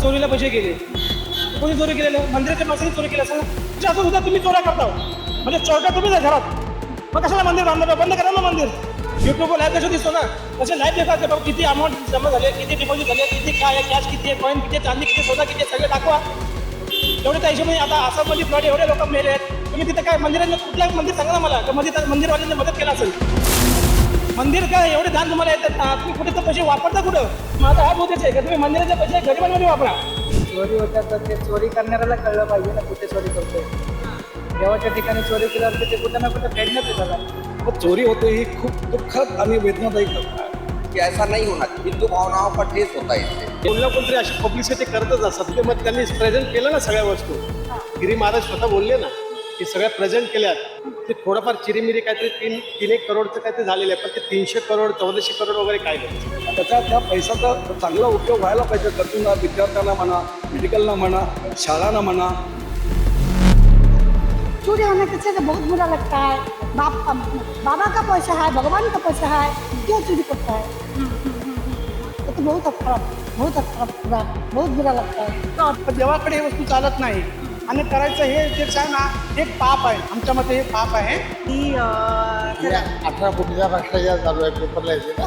चोरीला पैसे गेले. कोणी चोरी केलेलं? मंदिराच्या माणसाने चोरी केलं असेल ना. म्हणजे असं सुद्धा तुम्ही चोऱ्या करता. म्हणजे चोरटा तुम्हीच आहे घरात. मग कशाला मंदिर बांधलं? बंद करा ना मंदिर. युट्यूबवर लाईव्ह कसं दिसतो ना, तसे लाईव्ह देतात ते. किती अमाऊंट जमा झाले, किती डिपॉझिट झाले, किती काय आहे, कॅश किती आहे, कॉईन किती आहे, चांदी किती, सोना किती आहे, सगळे दाखवा. एवढे त्या हिशोबाने आता आसाममध्ये फ्लड एवढे लोक मेले आहेत. तुम्ही तिथे काय मंदिरांना कुठल्या मंदिर सांगा ना मला, तर मंदिरवाल्यांनी मदत केला असेल. मंदिर काय एवढे दान तुम्हाला येतात ना, तुम्ही कुठे तर पैसे वापरता कुठं? मग आता हा बोलतेच आहे का तुम्ही मंदिराचे पैसे गरिबांमध्ये वापरा. चोरी होतात तर ते चोरी करणाऱ्याला कळलं पाहिजे ना कुठे चोरी करतोय. देवाच्या ठिकाणी चोरी केल्यावर ते कुठं ना कुठं फेडण्यात येतात. मग चोरी होते ही खूप दुःखद आणि वेदनादायी घटना आहे. कि ऐसा नहीं होना, हिंदू भावनाओं पर ठेस होता है इससे. कोणला कोणतरी अशी पब्लिसिटी करतच असतात. ते मग त्यांनी प्रेझेंट केलं ना सगळ्या वस्तू. गिरी महाराज स्वतः बोलले ना की सगळ्या प्रेझेंट केल्यात. ते थोडंफार चिरीमिरी काहीतरी 3-1 करोडचं काहीतरी झालेलं आहे, पण ते 300 करोड 1400 करोड वगैरे काय नाही. त्याचा त्या पैशाचा चांगला उपयोग व्हायला पाहिजे. गरजूंना, विद्यार्थ्यांना म्हणा, मेडिकलना म्हणा, शाळांना म्हणा. चोरी होने से तो बहुत बुरा लगता है. बाबा का पैसा है, भगवान का पैसा है, क्यों चोरी करता है? ये तो बहुत बुरा लगता है. देवाकडे हे वस्तू चालत नाही आणि करायचं हे जे आहे ना, हे पाप आहे. आमच्या मते हे पाप आहे. की 18 कोटीचा भ्रष्टाचार चालू आहे पेपरला येते ना.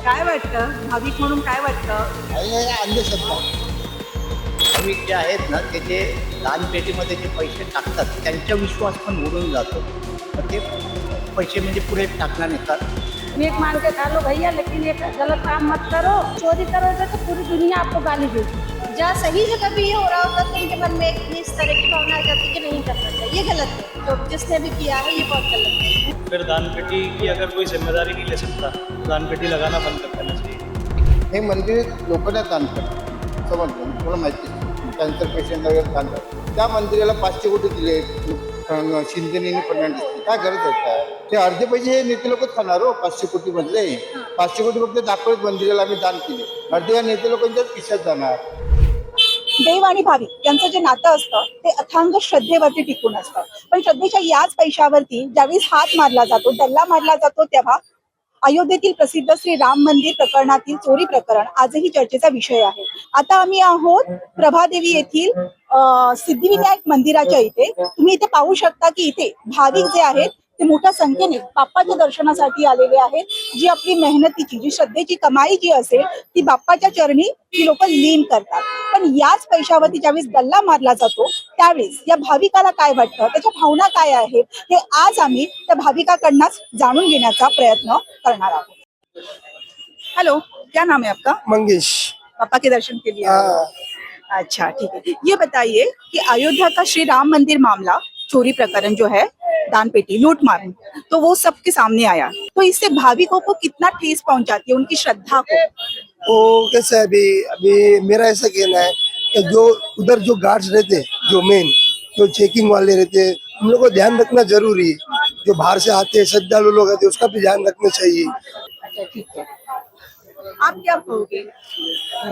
काय वाटतं भाविक म्हणून काय वाटतं? अंधश्रद्धा. भाविक जे आहेत ना ते जे दानपेटीमध्ये जे पैसे टाकतात त्यांचा विश्वास पण उडून जातो. तर ते पैसे म्हणजे पुढे टाकणार नाही. नेक मान के खा लो भैया, लेकिन ये गलत काम मत करो. चोरी करोगे तो पूरी दुनिया आपको गाली देगी. जहाँ सही जगह भी ये हो रहा होता तो उनके मन में इस तरह की भावना आ जाती कि नहीं करना चाहिए, ये गलत है. तो जिसने भी किया है ये बहुत गलत है. फिर दान पेटी की अगर कोई जिम्मेदारी नहीं ले सकता, दान पेटी लगाना बंद कर देना चाहिए. हे मंदिर लोकांना दान करतात. समजलं तुला माहिती कॅन्सर पेशंट वगैरे दान करतात. त्या मंदिराला 500 कोटी दिले शिंदेनी फडणवीस. काय गरज आहे काय? ते अर्धे पैसे हे नेते लोकच खाणार हो. 500 कोटी मधले 500 कोटी फक्त दाखवत मंदिराला आम्ही दान केले. अर्धे या नेते लोकांच्याच खिशात जाणार. देव आणि भाविक यांचं जे नातं असतं ते अथांग श्रद्धेवरती टिकून असतं. पण श्रद्धेच्या याच पैशावरती ज्यावेळेस हात मारला जातो, डल्ला मारला जातो, तेव्हा अयोध्येतील प्रसिद्ध श्री राम मंदिर प्रकरणातील चोरी प्रकरण आजही चर्चेचा विषय आहे. आता आम्ही आहोत प्रभादेवी येथील सिद्धिविनायक मंदिराच्या इथे. तुम्ही इथे पाहू शकता की इथे भाविक जे आहेत ते मोठ्या संख्येने बाप्पाच्या दर्शनासाठी आलेले आहेत. जी आपली मेहनतीची, जी श्रद्धेची कमाई जी असेल ती बाप्पाच्या चरणी ती लोक लीन करतात. पण याच पैशावरती ज्यावेळेस डल्ला मारला जातो त्यावेळेस या भाविकाला काय वाटतं, त्याच्या भावना काय आहेत, हे आज आम्ही त्या भाविकाकडनंच जाणून घेण्याचा प्रयत्न करणार आहोत. हेलो, क्या नाम है आपका? मंगेश. पापा के दर्शन के लिए आए हो? अच्छा, ठीक है. ये बताइए कि अयोध्या का श्री राम मंदिर मामला, चोरी प्रकरण जो है, दान पेटी लूट मार, तो वो सबके सामने आया, तो इससे भाविकों को कितना ठेस पहुंचाती है उनकी श्रद्धा को? वो कैसे है, अभी मेरा ऐसा कहना है कि जो उधर जो गार्ड्स रहते, जो मेन जो चेकिंग वाले रहते, उन लोगों को ध्यान रखना जरूरी है. जो बाहर से आते हैं श्रद्धालु लोग आते हैं, उसका भी ध्यान रखना चाहिए. अच्छा, ठीक है. आप क्या कहोगे?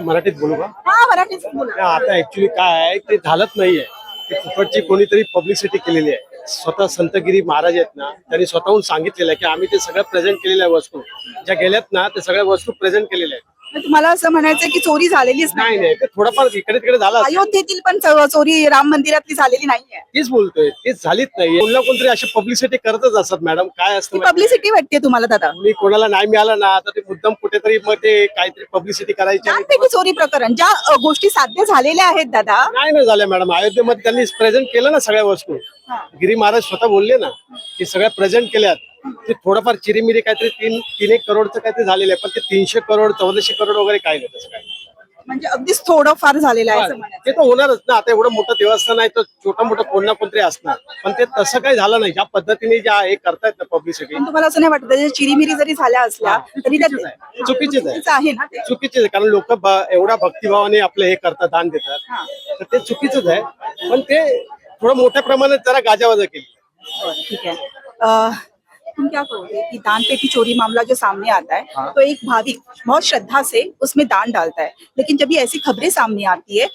मराठीत बोलू का? हाँ, मराठी से बोला. आता ऍक्च्युली काय आहे ते झालंच नाहीये. ते फुकटची कोणीतरी पब्लिसिटी केलेली आहे. स्वतः संतगिरी महाराज आहेत ना, त्यांनी स्वतःहून सांगितलेलं आहे की आम्ही ते सगळं प्रेझेंट केलेल्या वस्तू ज्या गेल्यात ना, ते सगळ्या वस्तू प्रेझेंट केलेल्या आहेत. तुम्हाला असं म्हणायचं की चोरी झालेलीच नाही नाही, ते थोडंफार इकडे तिकडे झालं असेल. अयोध्येतील पण चोरी राम मंदिरातली झालेली नाहीये. तीच बोलतोय, तीच झालीच नाही. कोणला कोणतरी अशी पब्लिसिटी करतच असतात. मॅडम काय असतं पब्लिसिटी वाटते तुम्हाला दादा? मी कोणाला नाही मिळालं ना, तर ते मुद्दाम कुठेतरी मग ते काहीतरी पब्लिसिटी करायची. दानपेटी चोरी प्रकरण ज्या गोष्टी साध्य झालेल्या आहेत दादा, नाही ना झाल्या मॅडम. अयोध्येमध्ये त्यांनी प्रेझेंट केलं ना सगळ्या वस्तू. गिरी महाराज स्वतः बोलले ना की सगळ्या प्रेझेंट केल्यात. ते थोडंफार चिरीमिरी काहीतरी 3-1 करोडचं काहीतरी झालेलं आहे, पण ते 300 करोड 1400 करोड वगैरे काय नाही. तसं काय म्हणजे अगदीच थोडं फार झालेलं आहे असं म्हणायचं. ते तर होणारच ना. आता एवढं मोठं देवस्थान आहे तर छोटं मोठं कोण ना कोणतरी असणार, पण ते तसं काही झालं नाही. ज्या पद्धतीने ज्या हे करतायत ना पब्लिसिटी, पण तुम्हाला असं नाही वाटत जे चिरीमिरी जरी झाल्या असल्या तरी त्या चुकीचीच चुकीचं आहे ना ते? चुकीचीच आहे. कारण लोक एवढ्या भक्तिभावाने आपलं हे करतात, दान देतात, तर ते चुकीचंच आहे. पण ते थोडं मोठ्या प्रमाणात जरा गाजावाजा केली. ठीक है. तुम क्या कहोगे कि दान पेटी चोरी मामला जो सामने आता है, तो एक भाविक बहुत श्रद्धा से उसमें दान डालता है, लेकिन जब ये ऐसी खबरें सामने आती है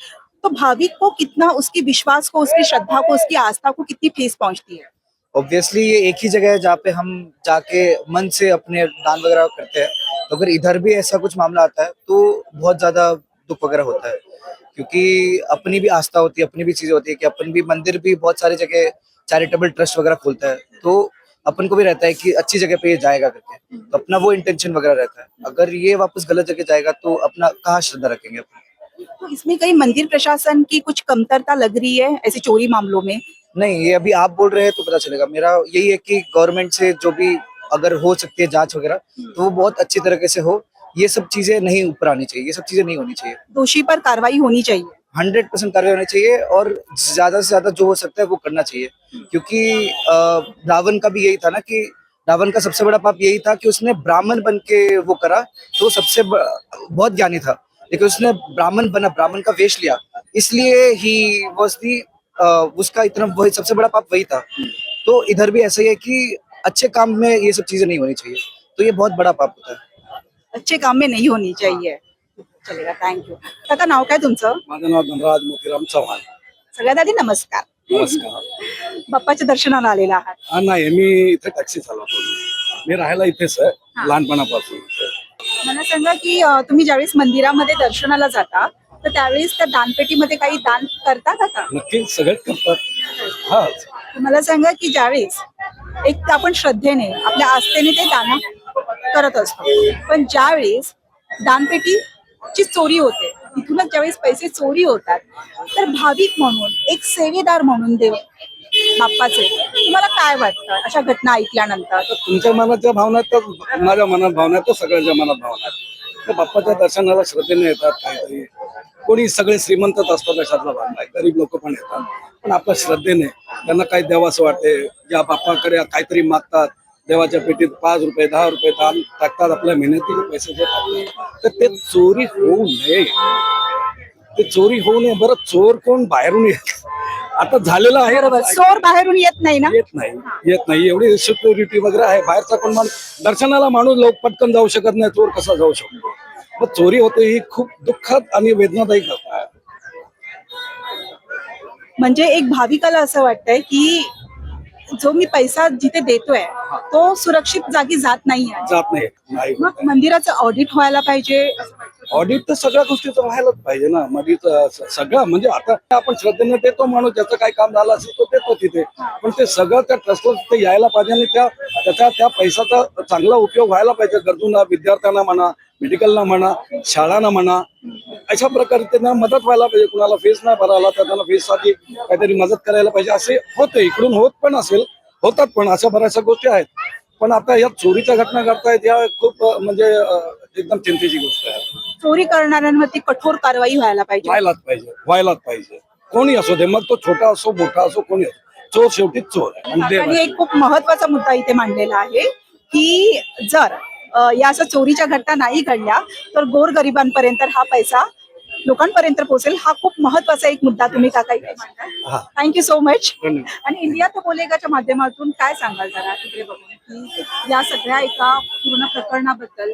तो भाविक को कितना, उसकी विश्वास को, उसकी श्रद्धा को, उसकी आस्था को कितनी ठेस पहुंचती है? ऑब्वियसली ये एक ही जगह है जहाँ पे हम जाके मन से अपने दान वगैरह करते हैं. तो अगर इधर भी ऐसा कुछ मामला आता है तो बहुत ज्यादा दुख वगैरह होता है, क्योंकि अपनी भी आस्था होती है, अपनी भी चीजें होती है कि अपन भी मंदिर भी बहुत सारी जगह चैरिटेबल ट्रस्ट वगैरह खोलता है, तो अपन को भी रहता है कि अच्छी जगह पे ये जाएगा करके, तो अपना वो इंटेंशन वगैरह रहता है। अगर ये वापस गलत जगह जाएगा तो अपना कहाँ श्रद्धा रखेंगे अपन? तो इसमें कहीं मंदिर प्रशासन की कुछ कमतरता लग रही है ऐसे चोरी मामलों में? नहीं, ये अभी आप बोल रहे हैं तो पता चलेगा। मेरा यही है कि गवर्नमेंट से जो भी अगर हो सकती है जांच वगैरह, तो वो बहुत अच्छी तरीके से हो। ये सब चीजें नहीं ऊपर आनी चाहिए, ये सब चीजें नहीं होनी चाहिए। दोषी पर कार्रवाई होनी चाहिए। 100% कार्रवाई होनी चाहिए और ज्यादा से ज्यादा जो हो सकता है वो करना चाहिए, क्योंकि रावण का भी यही था ना कि रावण का सबसे बड़ा पाप यही था कि उसने ब्राह्मण बन के वो करा, तो बहुत ज्ञानी था, लेकिन उसने ब्राह्मण बना, ब्राह्मण का वेश लिया, इसलिए ही वाज दी उसका इतना वही सबसे बड़ा पाप वही था। तो इधर भी ऐसा ही है कि अच्छे काम में ये सब चीजें नहीं होनी चाहिए, तो ये बहुत बड़ा पाप होता है। अच्छे काम में नहीं होनी चाहिए। चलेगा, थँक्यू. काका, नाव काय तुमचं? माझं नाव धनराज मोतीराम चव्हाण. सगळ्यात आधी नमस्कार. नमस्कार. बाप्पाच्या दर्शनाला आलेला आहात. नाही, मी इथे टॅक्सी चालवतो. मी राहायला इथेच आहे लहानपणापासून. मला सांगा की तुम्ही ज्यावेळेस मंदिरामध्ये दर्शनाला जाता तर त्यावेळेस त्या दानपेटीमध्ये काही दान करता का? नक्की सगळेच करतात. हा, मला सांगा की ज्यावेळेस एक तर आपण श्रद्धेने आपल्या आस्थेने ते दान करत असतो, पण ज्यावेळेस दानपेटीची चोरी होते, तिथूनच ज्यावेळेस पैसे चोरी होतात, तर भाविक म्हणून एक सेवेदार म्हणून देव बाप्पाचे तुम्हाला काय वाटतं अशा घटना ऐकल्यानंतर? तुमच्या मनाच्या भावना तर माझ्या मनात भावना तर सगळ्यांच्या मनात भावना आहेत. तर बाप्पाच्या दर्शनाला श्रद्धेने येतात. काहीतरी कोणी सगळे श्रीमंतच असतात अशातला भाग नाही, गरीब लोक पण येतात, पण आपल्या श्रद्धेने त्यांना काही द्यावंसं वाटते, ज्या बाप्पाकडे काहीतरी मागतात, देवाच्या पेटीत 5 रुपये 10 रुपये दान टाकतात, आपल्या मेहनतीचे पैसे जे टाकतात, तर ते चोरी होऊ नये. ते चोरी होऊ नये. बरं, चोर कोण बाहेरून येत आता झालेलं आहे. बरोबर, चोर बाहेरून येत नाही ना? येत नाही एवढी सिक्युरिटी वगैरे आहे. बाहेरचा कोण माणूस दर्शनाला माणूस लोक पटकन जाऊ शकत नाही, चोर कसा जाऊ शकतो? मग चोरी होते ही खूप दुःखद आणि वेदनादायी घटना आहे. म्हणजे एक भाविकाला असं वाटतंय की जो मी पैसा जिथे देतोय तो सुरक्षित जागी जात नाहीये. जात नाही. मग मंदिराचं ऑडिट व्हायला पाहिजे. ऑडिट तर सगळ्या गोष्टीचं व्हायलाच पाहिजे ना. मध्ये सगळं म्हणजे आता आपण श्रद्धेने देतो, माणूस ज्याचं काही काम झालं असेल तो देतो तिथे, पण ते सगळं त्या ट्रस्टला तिथे यायला पाहिजे आणि त्या पैशाचा चांगला उपयोग व्हायला पाहिजे. गरजूंना, विद्यार्थ्यांना म्हणा, मेडिकलला म्हणा, शाळांना म्हणा, अशा प्रकारे त्यांना मदत व्हायला पाहिजे. कुणाला फीस नाही भरायला तर त्यांना फीससाठी काहीतरी मदत करायला पाहिजे. असे होते, इकडून होत पण असेल, होतात पण अशा बऱ्याचशा गोष्टी आहेत. पण आता या चोरीच्या घटना घडतायत, या खूप म्हणजे एकदम चिंतेची गोष्ट आहे. चोरी करणाऱ्यांवरती कठोर कारवाई व्हायला पाहिजे. व्हायलाच पाहिजे. कोणी असो दे, मग तो छोटा असो मोठा असो, कोणी असो, चोर शेवटी चोर आहे. आणि एक खूप महत्वाचा मुद्दा इथे मांडलेला आहे की जर या असं चोरीच्या घटना नाही घडल्या तर गोरगरिबांपर्यंत हा पैसा लोकांपर्यंत पोहोचेल. हा खूप महत्वाचा एक मुद्दा तुम्ही काका इथे मांडताय. Thank you so much. आणि इंडिया तो बोलेगाच्या माध्यमातून काय सांगाल जरा इकडे बघून की या सगळ्या एका पूर्ण प्रकरणाबद्दल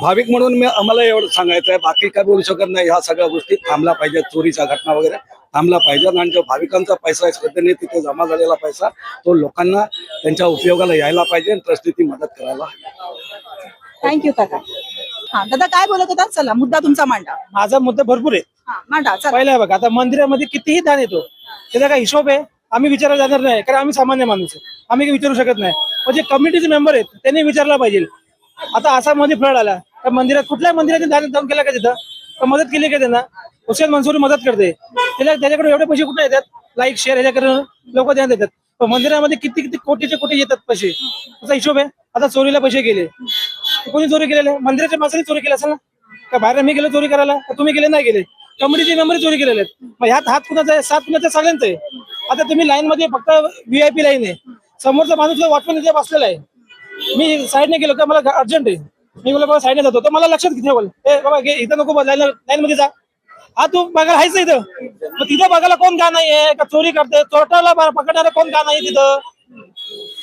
भाविक म्हणून आम्हाला एवढं सांगायचं आहे, बाकी काय बोलू शकत नाही. ह्या सगळ्या गोष्टी थांबल्या पाहिजेत, चोरीच्या घटना वगैरे थांबला पाहिजे. आणि जो भाविकांचा पैसा आहे, श्रद्धेने तिथे जमा झालेला पैसा, तो लोकांना त्यांच्या उपयोगाला यायला पाहिजे आणि ट्रस्टने ती मदत करायला. थँक्यू काका. हा दादा, काय बोलत होता? चला, मुद्दा तुमचा मांडा. माझा मुद्दा भरपूर आहे. मांडा. चला. पहिला आहे बघा, आता मंदिरामध्ये कितीही दान येतो, त्याचा काय हिशोब आहे? आम्ही विचारायला जाणार नाही, कारण आम्ही सामान्य माणूस आहे, आम्ही काही विचारू शकत नाही. पण जे कमिटीचे मेंबर आहेत त्यांनी विचारला पाहिजे. आता असा मध्ये फ्लड आला, त्या मंदिरात कुठल्या मंदिराने दान केला का तिथं? मदत केली का त्यांना? हुसेन मंसुरी मदत करते, त्याच्याकडे एवढे पैसे कुठे येतात? लाईक शेअर ह्याच्याकडे लोक ध्यान देतात, पण मंदिरामध्ये किती किती कोटीचे कोटी येतात पैसे, त्याचा हिशोब आहे. आता चोरीला पैसे गेले, कोणी चोरी केलेले? मंदिराच्या माणसाने चोरी केली असेल ना? का बाहेर मी गेलो चोरी करायला, का तुम्ही गेले नाही गेले? कमिटीचे मेंबर चोरी केलेले आहेत. मग ह्यात हात कुणाचा आहे? सात कुणाचा? सगळ्यांचं आहे. आता तुम्ही लाईन मध्ये फक्त VIP लाईन आहे, समोरचा माणूस वॉचमॅन इथे बसलेला आहे, मी साईडने गेलो का मला अर्जंट आहे, मी बोला बाबा साईडने जातो, तर मला लक्षात ठेवल, ए बाबा इथं नको, लाईन मध्ये जा. हा तू बघायला हायच इथं, मग तिथं बघायला कोण का नाहीये? का चोरी करते, चोरटाला पकडणारा कोण का नाही तिथं?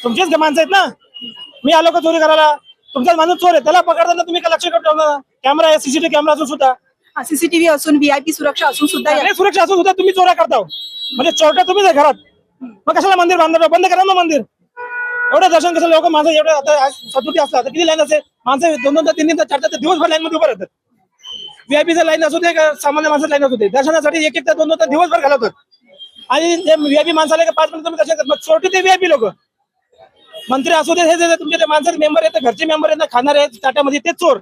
तुमचेच माणसं आहेत ना. मी आलो का चोरी करायला? तुमचाच माणूस चोर आहे, त्याला पकडताना तुम्ही का लक्ष ठेवणार? कॅमेरा आहे, CCTV कॅमेरा असून सुद्धा, CCTV असून, VIP सुरक्षा असून सुद्धा, सुरक्षा असून सुद्धा तुम्ही चोऱ्या करता. म्हणजे चोरटा तुम्हीच आहे घरात. मग कशाला मंदिर बांधणार? बंद करा ना मंदिर. एवढं दर्शन कसं लोक माझं एवढं आता सतुटी असतात, किती लाईन असेल? माणसं 2-2, 3-3, 4-4 दिवसभर लाईन मध्ये उभं राहतात. व्हीआयपीचं लाईन असू दे का सामान्य माणसाचं लाईन असू दे, दर्शनासाठी एक एक 2-2 तास दिवसभर घालवतात. आणि ते व्हीआयपी माणसाला का 5 मिनिट तुम्ही दर्शन करतात, मग शेवटी ते व्हीआयपी लोक मंत्री असू दे, हे तुमचे ते माणसाचे मेंबर आहेत, घरचे मेंबर आहेत ना, खाणारे आहेत ताट्यामध्ये, ते चोर.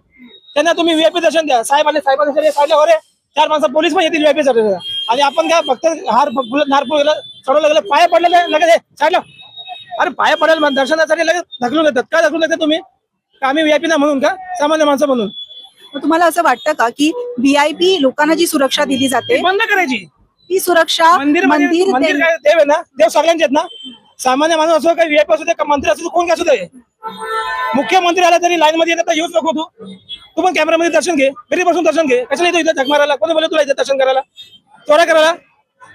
त्यांना तुम्ही व्हीआयपी दर्शन द्या. साहेबांना 4 माणसं पोलीस पण येतील व्हीआयपी साठी. आणि आपण काय फक्त नारपूर गेलं, चढवलं गेलं, पाया पडलेलं लगेच साईडला. अरे पाया पडायला दर्शनासाठी लगेच ढकलून येतात. काय ढकलून येतात तुम्ही? का आम्ही व्हीआयपी ना म्हणून, का सामान्य माणसं म्हणून? मग तुम्हाला असं वाटतं का की व्हीआयपी लोकांना जी सुरक्षा दिली जाते ते बंद करायची. ती सुरक्षा मंदिर मंदिर काय देव आहे ना, देव सगळ्यांचे आहेत ना. सामान्य माणूस असो, काही व्हीआयपी असू दे, का मंत्री असू दे, कोण काय असू दे. मुख्यमंत्री आला तरी लाईन मध्ये येतात, येऊच नको तू पण कॅमेरामध्ये दर्शन घे, घरी बसून दर्शन घे. कशाला येतो इथं झक मारायला? कोणी बोलले तुला इथं दर्शन करायला, चोऱ्या करायला?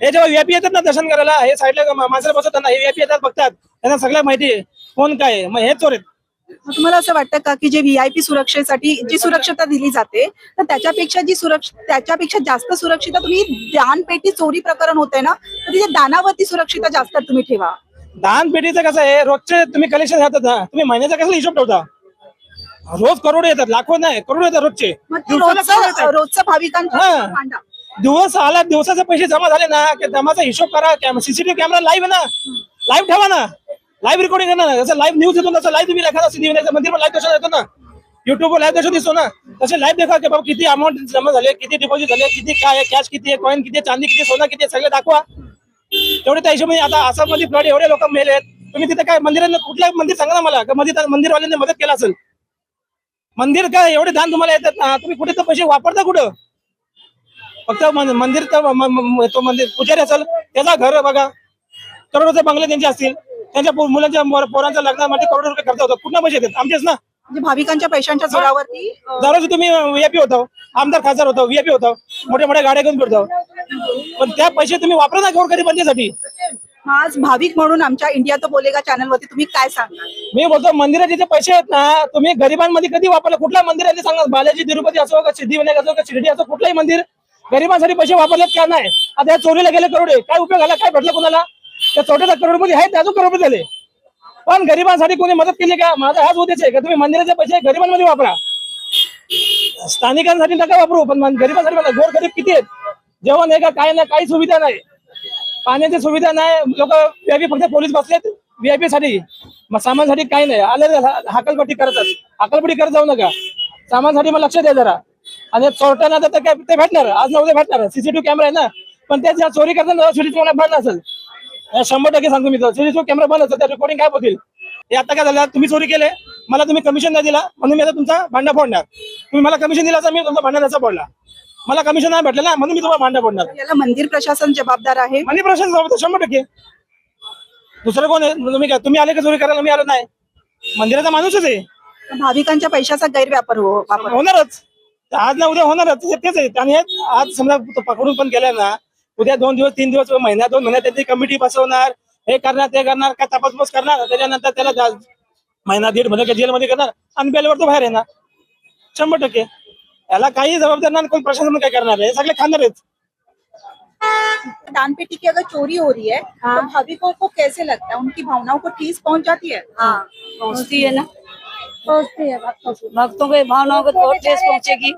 हे जेव्हा व्हीआयपी येतात ना दर्शन करायला, हे साईडला माणसाला बसवतात ना, हे व्हीआयपी येतात, बघतात, त्यांना सगळ्या माहिती आहे कोण काय आहे. मग हे चोर आहेत. मग तुम्हाला असं वाटतं का की जे व्हीआयपी सुरक्षेसाठी जी सुरक्षता दिली जाते तर त्याच्यापेक्षा जास्त सुरक्षिता तुम्ही दानपेटी चोरी प्रकरण होते ना, तर तिथे दानावरती सुरक्षिता जास्त तुम्ही ठेवा. दान पेटीचं कसं आहे, रोजचे तुम्ही कलेक्शन घालतात ना, तुम्ही महिन्याचा कसला हिशोब ठेवता? रोज करोड येतात, लाखो नाही करोड येतात रोजचे. मग ते दिवसाला करोड येतात. रोजचं भाविकांचं हा. मांडा. दिवस आला, दिवसाचे पैसे जमा झाले ना, की जमाचा हिशोब करा. सीसीटीव्ही कॅमेरा लाईव्ह आहे ना, लाईव्ह ठेवा ना, लाईव्ह रेकॉर्डिंग करा ना. जसं लाईव्ह न्यूज येतो तसं लाईव्ह तुम्ही एखादा सिद्धिविनायक मंदिर लाईव्ह दर्शन येतो ना, युट्यूबवर लाईव्ह दर्शन दिसतो ना, तसे लाईव्ह देखा की बाबा किती अमाऊंट जमा झाले, किती डिपॉझिट झाले, किती काय आहे, कॅश किती आहे, कॉईन किती आहे, चांदी किती, सोना किती आहे, सगळे दाखवा. तेवढे त्या हिशोबाने आता आसाममध्ये फ्लड एवढे लोक मेले आहेत. तुम्ही तिथे काय मंदिरांना, कुठलं मंदिर सांगा ना मला, का मंदिरवाल्यांनी मदत केला असेल? मंदिर काय एवढे दान तुम्हाला येतात ना, तुम्ही कुठे तर पैसे वापरता कुठं? फक्त मंदिर तर तो मंदिर पुजारी असेल, त्याचा घर बघा, करोडोचे बंगले त्यांचे असतील, त्यांच्या मुलांच्या पोरांच्या लग्नामध्ये करोडो रुपये खर्च होतात. कुठं पैसे येतात? आमचेच ना. म्हणजे भाविकांच्या पैशांच्या जोरावरती दररोज तुम्ही व्हीआयपी होता, आमदार खासदार होता, व्हीआयपी होता, मोठ्या मोठ्या गाड्या घेऊन फिरतो, पण त्या पैसे तुम्ही वापरा ना गोरगरिबांसाठी. आज भाविक म्हणून आमच्या इंडिया तो बोलेगा चॅनलवरती तुम्ही काय सांगता? मी बोलतो मंदिराचे जे पैसे आहेत ना, तुम्ही गरिबांमध्ये कधी वापरलं? कुठल्या मंदिराचे सांगा, बालाजी तिरुपती असो का सिद्धिविनायक असो का शिर्डी असो, कुठलाही मंदिर गरिबांसाठी पैसे वापरलेत का नाही? आता या चोरीला गेले करोड, काय उपयोग झाला? काय भेटलं कोणाला? त्या चोट्याचा करोडपती आहेत, अजून करोडपती झाले, पण गरिबांसाठी कोणी मदत केली का? माझा हाच उद्देश आहे का तुम्ही मंदिराचे पैसे गरिबांमध्ये वापरा, स्थानिकांसाठी नका वापरू, पण गरिबांसाठी वापरा. गोरगरीब किती आहेत? जेवण आहे का? काय नाही, काही सुविधा नाही, पाण्याची सुविधा नाही. लोक व्हीआयपी फक्त पोलीस बसलेत व्हीआयपी साठी, मग सामानसाठी काही नाही. आले हाकलपट्टी करतात, हाकलपट्टी करत जाऊ नका, सामानसाठी मग लक्ष द्या जरा. आणि चोरट्यांना तर काय ते भेटणार, आज ना उद्या भेटणार. सीसीटीव्ही कॅमेरा आहे ना, पण त्या चोरी करताना सीसीटीव्ही कॅमेरा बंद असेल, 100% सांगतो मी. सीसीटीव्ही कॅमेरा बंद असेल, त्या रेकॉर्डिंग काय होतील? हे आता काय झालं, तुम्ही चोरी केले, मला तुम्ही कमिशन नाही दिला, म्हणून मी आता तुमचा भांडा फोडणार. तुम्ही मला कमिशन दिला तर मी तुमचा भांडा त्याचा फोडला. मला कमिशन नाही भेटलं ना, म्हणून मी तुम्हाला भांडा फोडणार. याला मंदिर प्रशासन जबाबदार आहे. मंदिर प्रशासन जबाबदार 100%. दुसरं कोण आहे? तुम्ही आले का चोरी करायला? मी आलो नाही, मंदिराचा माणूसच आहे. भाविकांच्या पैशाचा गैरव्यापार वापर होणारच, आज ना उद्या होणारच, तेच आहे. आणि आज समजा पकडून पण गेल्या ना, उद्या 2 दिवस 3 दिवस महिना 2 महिन्यात त्यांची कमिटी बसवणार, हे करणार ते करणार, काय तपासपास करणार, त्याच्यानंतर त्याला महिना 1.5 महिना जेलमध्ये करणार आणि बेलवर तो बाहेर येणार. 100% याला काही जबाबदार नाही, कोण प्रशासन काय करणार आहे? सगळे खाणार आहेत. दानपेटी की अगर चोरी हो रही है तो भाविकों को कैसे लगता है? उनकी भावनाओं को ठेस पहुंच जाती है? पहुंचती है ना, पहुंचती है भक्तों के भावनाओं को तो ठेस पहुंचेगी।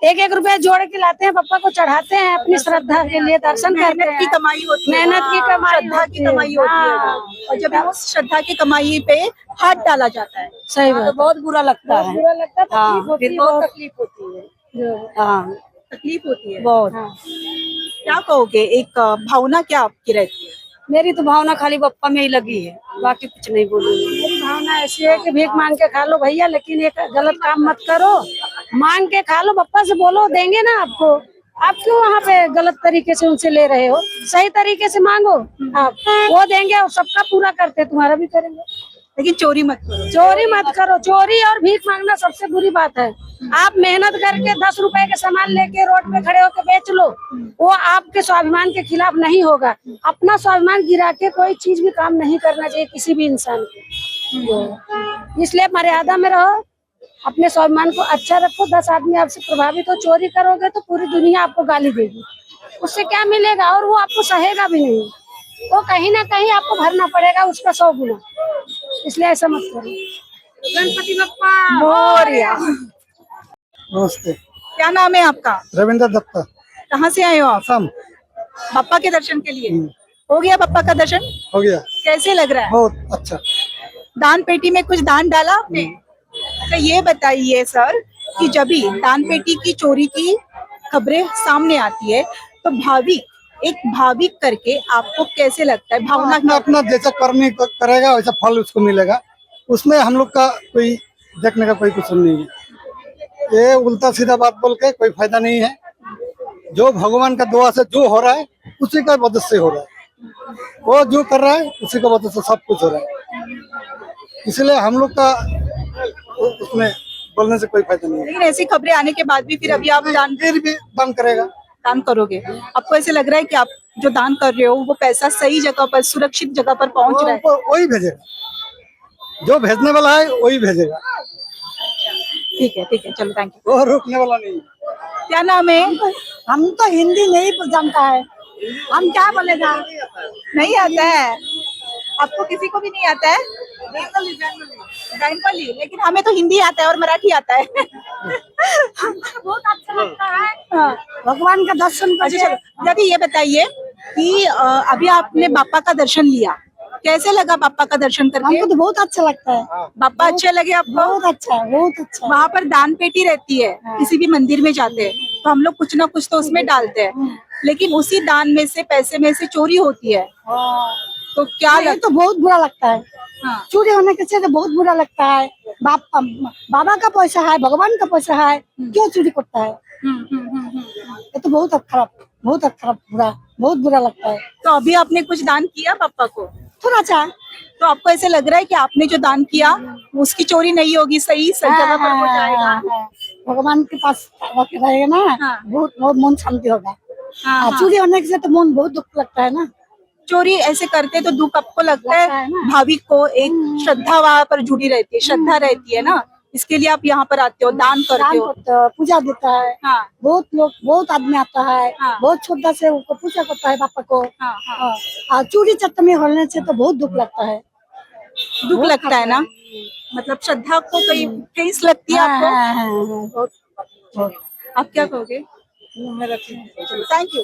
1-1 रुपया जोड़ के लाते हैं, पप्पा को चढ़ाते हैं अपनी श्रद्धा के लिए, दर्शन करते मेहनत की हैं, कमाई होती है, मेहनत की कमाई श्रद्धा की कमाई होती है, हाँ। और जब उस श्रद्धा की कमाई पे हाथ डाला जाता है सही बात, बहुत बुरा लगता है, बुरा लगता है, हाँ, तकलीफ होती फिर है, बहुत बहुत तकलीफ होती है, हाँ तकलीफ होती है। बहुत। क्या कहोगे, एक भावना क्या आपकी रहती है? मेरी तो भावना खाली बप्पा में ही लगी है, बाकी कुछ नहीं बोलूंगी। मेरी भावना ऐसी है कि भीख मांग के खा लो भैया, लेकिन एक गलत काम मत करो, मांग के खा लो, बप्पा से बोलो देंगे ना आपको, आप क्यों वहाँ पे गलत तरीके से उनसे ले रहे हो? सही तरीके से मांगो, आप वो देंगे और सबका पूरा करते, तुम्हारा भी करेंगे, लेकिन चोरी मत करो। चोरी मत करो। चोरी और भीख मांगना सबसे बुरी बात है। आप मेहनत करके 10 रुपए के सामान लेके रोड पे खड़े होकर बेच लो, वो आपके स्वाभिमान के खिलाफ नहीं होगा। अपना स्वाभिमान गिरा के कोई चीज भी काम नहीं करना चाहिए किसी भी इंसान को, इसलिए मर्यादा में रहो, अपने स्वाभिमान को अच्छा रखो। 10 आदमी आपसे प्रभावित हो, चोरी करोगे तो पूरी दुनिया आपको गाली देगी, उससे क्या मिलेगा? और वो आपको सहेगा भी नहीं, तो कहीं ना कहीं आपको भरना पड़ेगा उसका 100 गुना, इसलिए ऐसा मत करो। गणपति बप्पा मोरया। नमस्ते। क्या नाम है आपका? रविंद्र दत्ता, कहाँ से आए हो आप? असम। बाप्पा के दर्शन के लिए हो गया बाप्पा का दर्शन? हो गया, कैसे लग रहा है? बहुत अच्छा। दान पेटी में कुछ दान डाला आपने? तो ये बताइए सर कि जब भी दान पेटी की चोरी की खबरें सामने आती है तो एक भाविक करके आपको कैसे लगता है? भावना अपना अपना जैसा कर्म करेगा वैसा फल उसको मिलेगा, उसमें हम लोग का कोई देखने का कोई कुछ नहीं है। ये उल्टा सीधा बात बोल के कोई फायदा नहीं है। जो भगवान का दुआ से जो हो रहा है उसी का वजह से हो रहा है, वो जो कर रहा है उसी का वजह से सब कुछ हो रहा है। इसलिए हम लोग का उसमें बोलने से कोई फायदा नहीं है। लेकिन ऐसी खबरें आने के बाद भी फिर अभी आप फिर भी दान करेगा। दान करोगे? आपको ऐसे लग रहा है कि आप जो दान कर रहे हो वो पैसा सही जगह पर, सुरक्षित जगह पर पहुंच रहा है? वही भेजेगा, जो भेजने वाला है वही भेजेगा। ठीक है, चलो थैंक यू। वो रोकने वाला नहीं है। क्या नाम है? हम तो हिंदी नहीं जानता है, हम क्या बोलेगा? नहीं आता है आपको? किसी को भी नहीं आता है? बंगाली, लेकिन हमें तो हिंदी आता है और मराठी आता है। बहुत अच्छा लगता है हाँ। भगवान का दर्शन अच्छा करके। चलो दादी ये बताइए कि अभी आपने बाप्पा का दर्शन लिया, कैसे लगा बाप्पा का दर्शन करके? हमको तो बहुत अच्छा लगता है, बाप्पा अच्छे लगे आपको? बहुत अच्छा, बहुत अच्छा। वहाँ पर दान पेटी रहती है, किसी भी मंदिर में जाते हैं तो हम लोग कुछ ना कुछ तो उसमें डालते हैं, लेकिन उसी दान में से, पैसे में से चोरी होती है, तो क्या ये तो बहुत बुरा लगता है। हाँ। चोरी होने के से तो बहुत बुरा लगता है। बाबा का पैसा है, भगवान का पैसा है, क्यों चोरी करता है? ये तो बहुत खराब, बुरा, बहुत बुरा लगता है। तो अभी आपने कुछ दान किया पापा को? थोड़ा सा तो आपको ऐसे लग रहा है कि आपने जो दान किया उसकी चोरी नहीं होगी, सही जगह पर वो जाएगा? भगवान के पास रहेगा ना, हाँ। बहुत बहुत मन शांति होगा। हाँ। चोरी होने से तो मन बहुत दुख लगता है ना। चोरी ऐसे करते तो दुख आपको लगता लगता है है? ना। भाविक को एक श्रद्धा वहाँ पर जुड़ी रहती है, श्रद्धा रहती है ना, इसके लिए आप यहाँ पर आते हो, दान करते दान हो। करता है, पूजा देता है। हाँ बहुत लोग, बहुत आदमी आता है, हाँ। बहुत श्रद्धा से उनको पूजा करता है पापा को। हाँ हाँ। और चोरी चट्टमी होने से तो बहुत दुख लगता है। दुख बहुत लगता है ना, मतलब श्रद्धा को कहीं ठेस लगती है आपको? बहुत। आप क्या कहोगे? थँक्यू।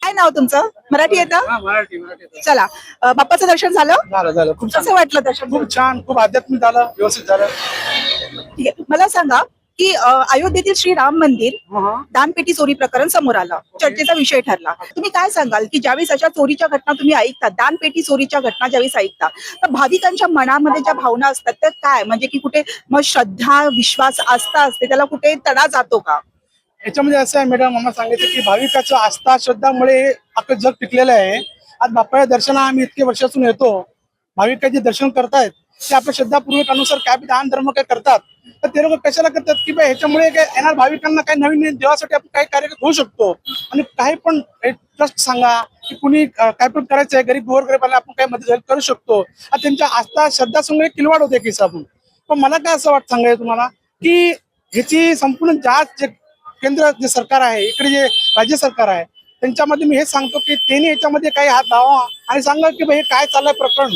काय नाव तुमचं? मराठी येतं? चला बाप्पाचं दर्शन झालं? झालं खूप कसं वाटलं दर्शन? खूप छान, खूप आध्यात्मिक झालं, व्यवस्थित झालं. ठीक आहे, मला सांगा की अयोध्येतील श्री राम मंदिर दानपेटी चोरी प्रकरण समोर आलं, चर्चेचा विषय ठरला. तुम्ही काय सांगाल की ज्यावेळेस अशा चोरीच्या घटना तुम्ही ऐकता, दानपेटी चोरीच्या घटना ज्यावेळेस ऐकता, तर भाविकांच्या मनामध्ये ज्या भावना असतात त्या काय, म्हणजे की कुठे मग श्रद्धा, विश्वास, आस्था असते, त्याला कुठे तडा जातो का? याच्यामध्ये असं आहे मॅडम, आम्हाला सांगायचं की भाविकाचं आस्था श्रद्धामुळे अख्खं जग टिकलेलं आहे. आज बाप्पाच्या दर्शना आम्ही इतके वर्षातून येतो, भाविक जे दर्शन करतायत ते आपल्या श्रद्धापूर्वक अनुसार काय बी दान धर्म काय करतात, तर ते लोक कशाला करतात की बा ह्याच्यामुळे काय येणार भाविकांना काही नवीन देवासाठी आपण काही कार्य होऊ शकतो. आणि काही पण ट्रस्ट सांगा की कुणी काय पण करायचं आहे, गरीब गोरगरिबाला आपण काही मदत करू शकतो, त्यांच्या आस्था श्रद्धा समोर किलवाड होते की हिसाबून. पण मला काय असं वाटतं सांगायचं तुम्हाला की ह्याची संपूर्ण जात जे केंद्र जे सरकार आहे, इकडे जे राज्य सरकार आहे, त्यांच्यामध्ये मी हेच सांगतो की त्यांनी याच्यामध्ये काही हात लावा आणि सांगा की हे काय चाललंय प्रकरण,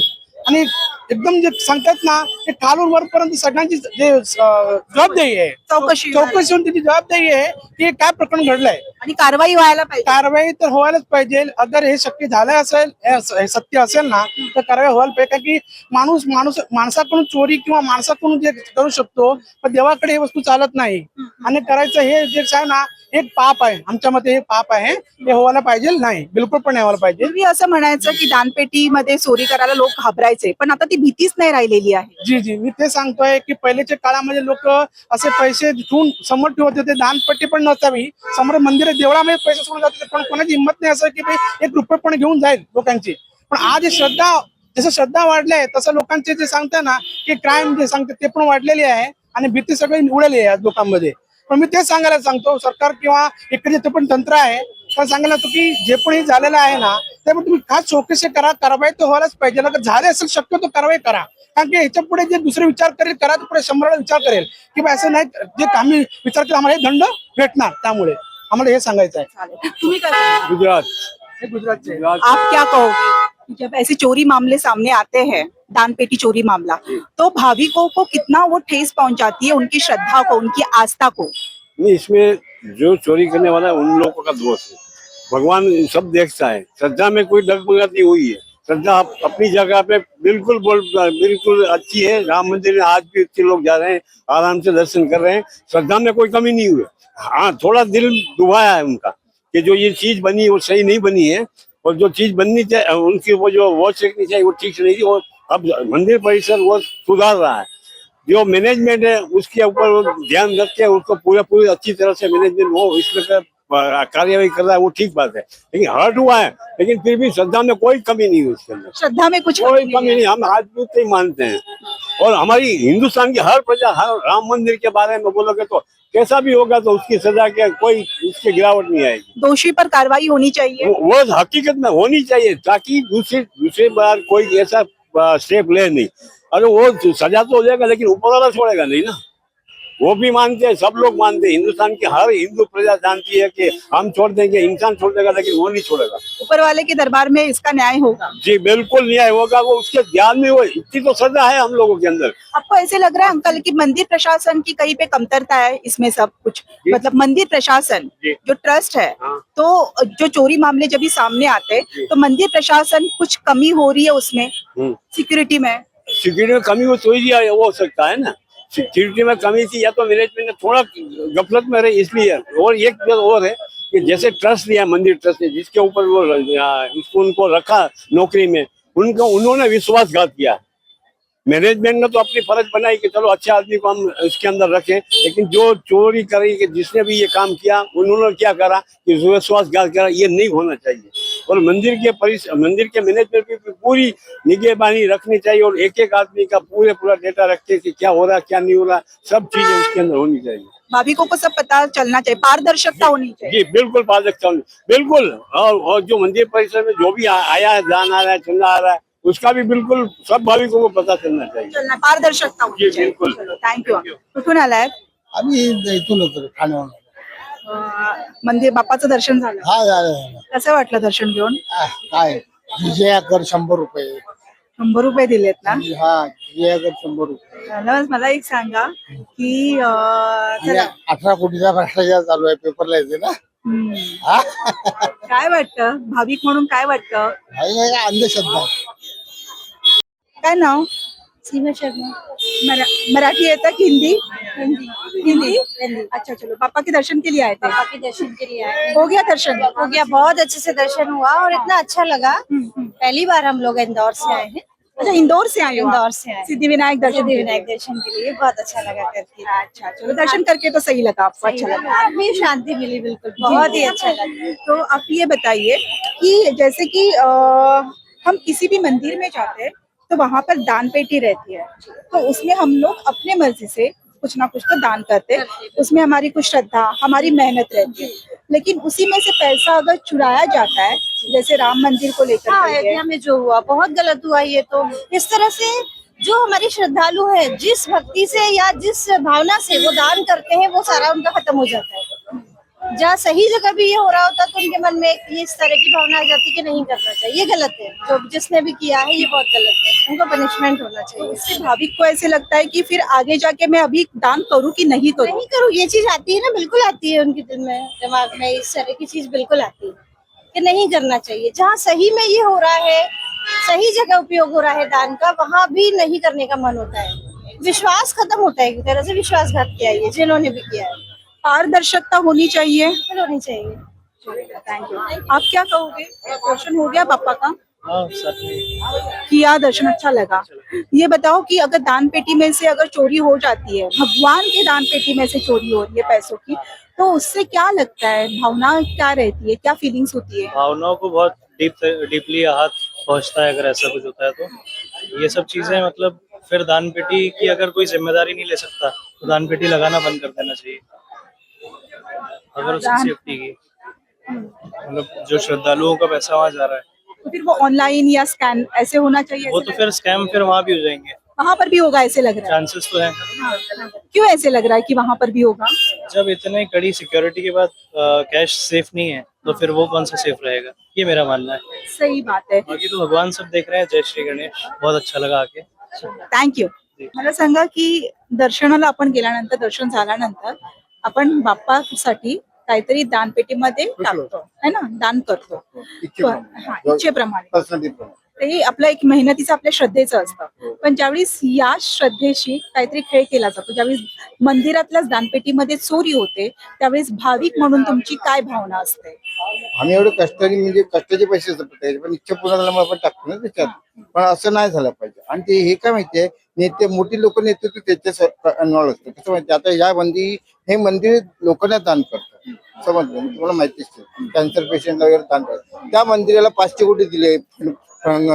आणि एकदम जे सांगतात ना ते खालून वरपर्यंत सगळ्यांची जे जबाबदारी आहे, चौकशी होऊन त्याची जबाबदारी आहे की काय प्रकरण घडलंय आणि कारवाई व्हायला पाहिजे. कारवाई तर व्हायलाच पाहिजे. अगर हे शक्य झालं असेल, हे सत्य असेल ना, तर कारवाई व्हायला पाहिजे. कारण की माणसाकडून चोरी किंवा माणसाकडून जे करू शकतो, पण देवाकडे हे वस्तू चालत नाही. आणि करायचं हे जे आहे ना, एक पाप आहे, आमच्या मते हे पाप आहे, हे व्हायला पाहिजे नाही, बिलकुल पण नाही व्हायला पाहिजे. पूर्वी असं म्हणायचं की दानपेटीमध्ये चोरी करायला लोक घाबरायचे, पण आता ती भीतीच नाही राहिलेली आहे. जी मी ते सांगतोय की पहिल्याच्या काळामध्ये लोक असे पैसे ठेवून समोर ठेवत होते, दानपट्टी पण नसावी, समोर मंदिर देवळामध्ये पैसे सोडून जात होते, पण कोणाची हिंमत नाही असं की एक रुपये पण घेऊन जाईल लोकांची. पण आज ही श्रद्धा, जसं श्रद्धा वाढली आहे तसं लोकांचे जे सांगताय ना की क्राईम जे सांगते ते पण वाढलेली आहे आणि भीती सगळी उडाली आहे आज लोकांमध्ये. पण मी तेच सांगायला सांगतो, सरकार किंवा इकडे जे पण तंत्र आहे तर सांगायला लागतो की जे पण हे झालेलं आहे ना, त्यामुळे तुम्ही खास चौकशी करा, कारवाई तर व्हायलाच पाहिजे. जर झाले असेल शक्यतो कारवाई करा, कारण की ह्याच्या पुढे जे दुसरे विचार करेल करा, तर पुढे 100 विचार करेल की बा असं नाही, जे आम्ही विचार केला आम्हाला हे दंड भेटणार. त्यामुळे आम्हाला हे सांगायचं आहे. तुम्ही काय सांगाल? गुजरात. हे गुजरातचे आप क्या कहोगे जब ऐसे चोरी मामले सामने आते हैं, दानपेटी चोरी मामला, तो भाविकों को कितना वो ठेस पहुंचाती है, उनकी श्रद्धा को, उनकी आस्था को? नहीं, इसमें जो चोरी करने वाला है उन लोगों का दोष है। भगवान सब देखता है। श्रद्धा में कोई डगमगाती हुई है। श्रद्धा अपनी जगह पे बिल्कुल अच्छी है। राम मंदिर में आज भी इतने लोग जा रहे हैं, आराम से दर्शन कर रहे हैं। श्रद्धा में कोई कमी नहीं हुई। हाँ, थोड़ा दिल दुभाया है उनका कि जो ये चीज बनी वो सही नहीं बनी है, और जो चीज बननी चाहिए उनकी वो जो वॉच रखनी चाहिए वो ठीक से नहीं थी। और अब मंदिर परिसर वो सुधार रहा है। जो मैनेजमेंट है उसके ऊपर वो ध्यान रख के उसको पूरी अच्छी तरह से मैनेजमेंट हो इसलिए कार्यवाही कर रहा है, वो ठीक बात है। लेकिन हर्ट हुआ है, लेकिन फिर भी श्रद्धा में कोई कमी नहीं है उसके अंदर। श्रद्धा में कुछ कोई कमी नहीं, हम आज भी उतना ही मानते हैं। और हमारी हिंदुस्तान की हर प्रजा, हर राम मंदिर के बारे में बोलोगे तो कैसा भी होगा तो उसकी सजा के कोई उसकी गिरावट नहीं आएगी। दोषी पर कार्रवाई होनी चाहिए। वो हकीकत में होनी चाहिए, ताकि दूसरी बार कोई ऐसा स्टेप ले नहीं। अरे वो सजा तो हो जाएगा, लेकिन ऊपर वाला छोड़ेगा नहीं ना। वो भी मानते हैं, सब लोग मानते हैं। हिंदुस्तान की हर हिंदू प्रजा जानती है कि हम छोड़ देंगे, इंसान छोड़ देगा, लेकिन वो नहीं छोड़ेगा। ऊपर वाले के दरबार में इसका न्याय होगा। जी बिल्कुल न्याय होगा। वो उसके ध्यान में वो इतनी तो सजा है हम लोगों के अंदर। आपको ऐसे लग रहा है अंकल कि मंदिर प्रशासन की कहीं पे कमतरता है इसमें सब कुछ? मतलब मंदिर प्रशासन जो ट्रस्ट है, तो जो चोरी मामले जब भी सामने आते हैं तो मंदिर प्रशासन कुछ कमी हो रही है उसमें, सिक्योरिटी में? सिक्योरिटी में कमी वो हो सकता है ना। सिक्योरिटी में कमी थी, या तो मैनेजमेंट ने थोड़ा गफलत में रही इसलिए। और एक बात और है कि जैसे ट्रस्ट लिया मंदिर ट्रस्ट ने, जिसके ऊपर वो उनको रखा नौकरी में, उन्होंने विश्वासघात किया। मैनेजमेंट ने तो अपनी फर्ज बनाई कि चलो अच्छे आदमी को हम इसके अंदर रखें, लेकिन जो चोरी करी कि जिसने भी ये काम किया उन्होंने क्या करा कि विश्वासघात करा। ये नहीं होना चाहिए। और मंदिर के मैनेजमेंट की पूरी निगहबानी रखनी चाहिए, और एक एक आदमी का पूरा डेटा रखते कि क्या हो रहा है क्या नहीं हो रहा, सब चीजें उसके अंदर होनी चाहिए। भाविकों को सब पता चलना चाहिए, पारदर्शिता होनी चाहिए। जी बिल्कुल पारदर्शिता बिल्कुल। और जो मंदिर परिसर में जो भी आया है, दान आ रहा है, चंदा आ रहा है, उसका भी बिल्कुल सब भाविकों को पता चलना चाहिए। पारदर्शकता होनी चाहिए। बिल्कुल। थँक्यू। कुठून आलाय? आम्ही इथून होतो ठाण्याहून. मंदिर बाप्पाचं दर्शन झालं? हा झालं. कसं वाटलं दर्शन घेऊन? काय विजयाकर 100 रुपये. 100 रुपये दिलेत ना? हा विजयाकर 100 रुपये. मला एक सांगा की चला 18 कोटीचा भ्रष्टाचार चालू आहे, पेपरला येते ना. हा काय वाटतं, भाविक म्हणून काय वाटतं? अंधश्रद्धा. काय नाव? सीमा शर्मा। मराठी येतं कि हिंदी? हिंदी। अच्छा, चलो पापा के दर्शन के लिए आए थे। पापा के दर्शन के लिए आए। हो गया दर्शन? हो गया, बहुत अच्छे से दर्शन हुआ और इतना अच्छा लगा। पहली बार हम लोग इंदौर से आए हैं। अच्छा, इंदौर से आए हो? इंदौर से आए। सिद्धि विनायक दर्शन के लिए। विनायक दर्शन के लिए बहुत अच्छा लगा करके। अच्छा, चलो दर्शन करके तो सही लगा आपको? अच्छा लगा? आत्मीय शांति मिली, बिल्कुल बहुत ही अच्छा लगा। तो आप ये बताइए कि जैसे कि हम किसी भी मंदिर में जाते हैं तो वहां पर दान पेटी रहती है, तो उसमें हम लोग अपने मर्जी से कुछ ना कुछ तो दान करते हैं। उसमें हमारी कुछ श्रद्धा, हमारी मेहनत रहती है। लेकिन उसी में से पैसा अगर चुराया जाता है, जैसे राम मंदिर को लेकर हाँ, के है, अयोध्या में जो हुआ बहुत गलत हुआ। ये तो इस तरह से जो हमारी श्रद्धालु है, जिस भक्ति से या जिस भावना से वो दान करते हैं, वो सारा उनका खत्म हो जाता है। जहाँ सही जगह भी ये हो रहा होता तो उनके मन में ये इस तरह की भावना आ जाती कि नहीं करना चाहिए, ये गलत है। जो जिसने भी किया है ये बहुत गलत है, उनको पनिशमेंट होना चाहिए। इससे भाविक को ऐसे लगता है कि फिर आगे जाके मैं अभी दान करूं कि नहीं करूं? नहीं करूँ, ये चीज आती है ना, बिल्कुल आती है उनके दिल में, दिमाग में इस तरह की चीज बिल्कुल आती है कि नहीं करना चाहिए। जहाँ सही में ये हो रहा है, सही जगह उपयोग हो रहा है दान का, वहाँ भी नहीं करने का मन होता है। विश्वास खत्म होता है, एक तरह से विश्वासघात किया है ये जिन्होंने भी किया है। पारदर्शिता होनी चाहिए। बिल्कुल होनी चाहिए। Thank you. आप क्या कहोगे? दर्शन हो गया पापा का? हाँ, सच में किया दर्शन, अच्छा लगा। ये बताओ कि अगर दान पेटी में से अगर चोरी हो जाती है, भगवान के दान पेटी में से चोरी हो रही है पैसों की, तो उससे क्या लगता है, भावना क्या रहती है, क्या फीलिंग्स होती है? भावनाओं को बहुत डीपली आहत पहुंचता है अगर ऐसा कुछ होता है तो। ये सब चीजें मतलब फिर दान पेटी की अगर कोई जिम्मेदारी नहीं ले सकता तो दान पेटी लगाना बंद कर देना चाहिए। अगर उसकी सेफ्टी की मतलब जो श्रद्धालुओं का पैसा वहाँ जा रहा है, तो फिर वो ऑनलाइन या स्कैन ऐसे होना चाहिए? वो तो फिर स्कैम फिर वहाँ भी हो जाएंगे। वहाँ पर भी होगा ऐसे लग रहा है? चांसेस तो है। क्यों ऐसे लग रहा है कि वहाँ पर भी होगा? जब इतने कड़ी सिक्योरिटी के बाद कैश सेफ नहीं है तो फिर वो कौन सा सेफ रहेगा, ये मेरा मानना है। सही बात है। बाकी तो भगवान सब देख रहे हैं। जय श्री गणेश, बहुत अच्छा लगा आके। थँक्यू। मला सांगा की दर्शनाला आपण गेल्यानंतर, दर्शन झाल्यानंतर आपण बाप्पासाठी काहीतरी दानपेटीमध्ये टाकतो है ना, दान करतो इच्छेप्रमाणे. पर्सनॅलिटी ते आपलं एक मेहनतीचं आपल्या श्रद्धेचं असतं. पण ज्यावेळेस या श्रद्धेशी काहीतरी खेळ केला जातो, ज्यावेळेस मंदिरातल्याच दानपेटीमध्ये चोरी होते, त्यावेळेस भाविक म्हणून तुमची काय भावना असते? आम्ही एवढं कष्टाने म्हणजे कष्टाचे पैसे जपत पण इच्छा पूर्ण झाल्यामुळे आपण टाकतो ना त्याच्यात. पण असं नाही झालं पाहिजे. आणि ते हे काय माहितीये, नेते मोठी लोक नेतृत्व त्याच्या इन्व्हॉल्व असतं. कसं माहिती आता या हे मंदिर लोकांना दान करतात, समजलं तुम्हाला माहितीच कॅन्सर पेशंटला वगैरे दान करतात. त्या मंदिराला 500 कोटी दिले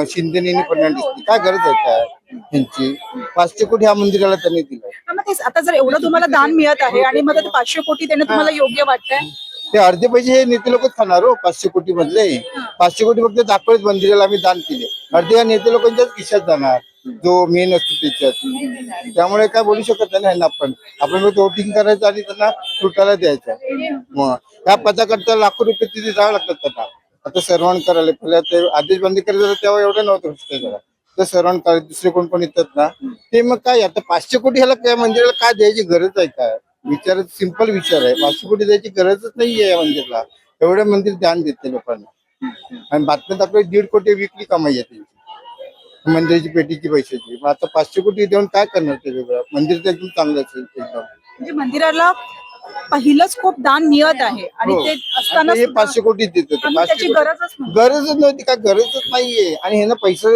शिंदेनी फडणवीस. काय गरज आहे काय त्यांची? 500 कोटी ह्या मंदिराला त्यांनी दिलं. मग तेच आता जर एवढं तुम्हाला दान मिळत आहे आणि मग ते 500 कोटी देणं तुम्हाला योग्य वाटतंय? ते अर्धे पैसे हे नेते लोकच खाणार हो. 500 कोटी मधले 500 कोटी फक्त दाखवत मंदिराला आम्ही दान केले. अर्धे या नेते लोकांच्याच खिशात जाणार, जो मेन असतो त्याच्यात. त्यामुळे काय बोलू शकत नाही ना आपण वोटिंग करायचं आणि त्यांना लुटायला द्यायचं. मग त्या पदाकरता लाखो रुपये तिथे जावं लागतात त्यांना. आता सर्वान करायला पहिल्या ते आदेश बंदी करायचं तेव्हा एवढं नव्हतं भ्रष्टाचार. तर सर्वान करायचं दुसरे कोण येतात ना ते मग काय आता 500 कोटी ह्याला काय मंदिराला काय द्यायची गरज आहे काय? विचार सिंपल विचार आहे. 500 कोटी द्यायची गरजच नाहीये या मंदिरला. एवढं मंदिर ध्यान देते लोकांना. आणि बातम्यात आपल्याला 1.5 कोटी विकली कमाई आहे त्यांची मंदिराची पेटीची पैशाची. मग आता 500 कोटी देऊन काय करणार ते वेगळं? मंदिर तर एकदम चांगलं असेल एकदम. म्हणजे मंदिराला पहिलंच खूप दान मिळत आहे आणि ते असताना हे 500 कोटी देत आम्ही त्याची गरजच नाही. गरजच नव्हती. काय गरजच नाहीये. आणि ह्यांना पैसा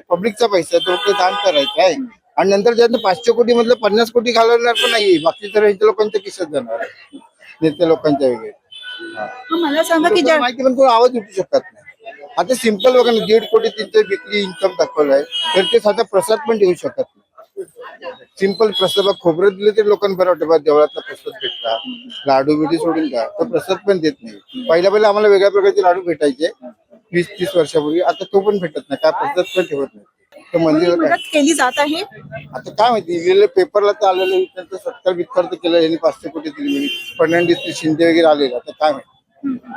पब्लिकचा पैसा तो ते दान करायचा आहे. आणि नंतर त्यातनं 500 कोटी मधलं 50 कोटी घालवणार पण नाहीये. बाकी तर यांच्या लोकांच्या खिशात जाणार, नेते लोकांच्या वगैरे. मग मला सांगा की माहिती पण कोण आवाज उठू शकत नाही. आता सिंपल बघा ना, 1.5 कोटी त्यांचं विकली इन्कम दाखवलंय तर ते साधा प्रसाद पण देऊ शकत नाही. सिंपल प्रसाद खोबरं दिलं तर लोकांना बरं वाटतं. बा देवळातला प्रसाद भेटला, लाडू बिडू सोडून द्या, तो प्रसाद पण देत नाही. पहिल्या आम्हाला वेगळ्या प्रकारचे लाडू भेटायचे 20-30 वर्षापूर्वी. आता तो पण भेटत नाही. काय प्रसाद पण ठेवत नाही. तर मंदिर मदत केली जात आहे. आता काय माहिती लिहिलेलं पेपरला तर आलेलं त्यांचं 70 तर केलं यांनी 500 कोटी दिली. फडणवीस शिंदे वगैरे आलेलं. आता काय माहिती.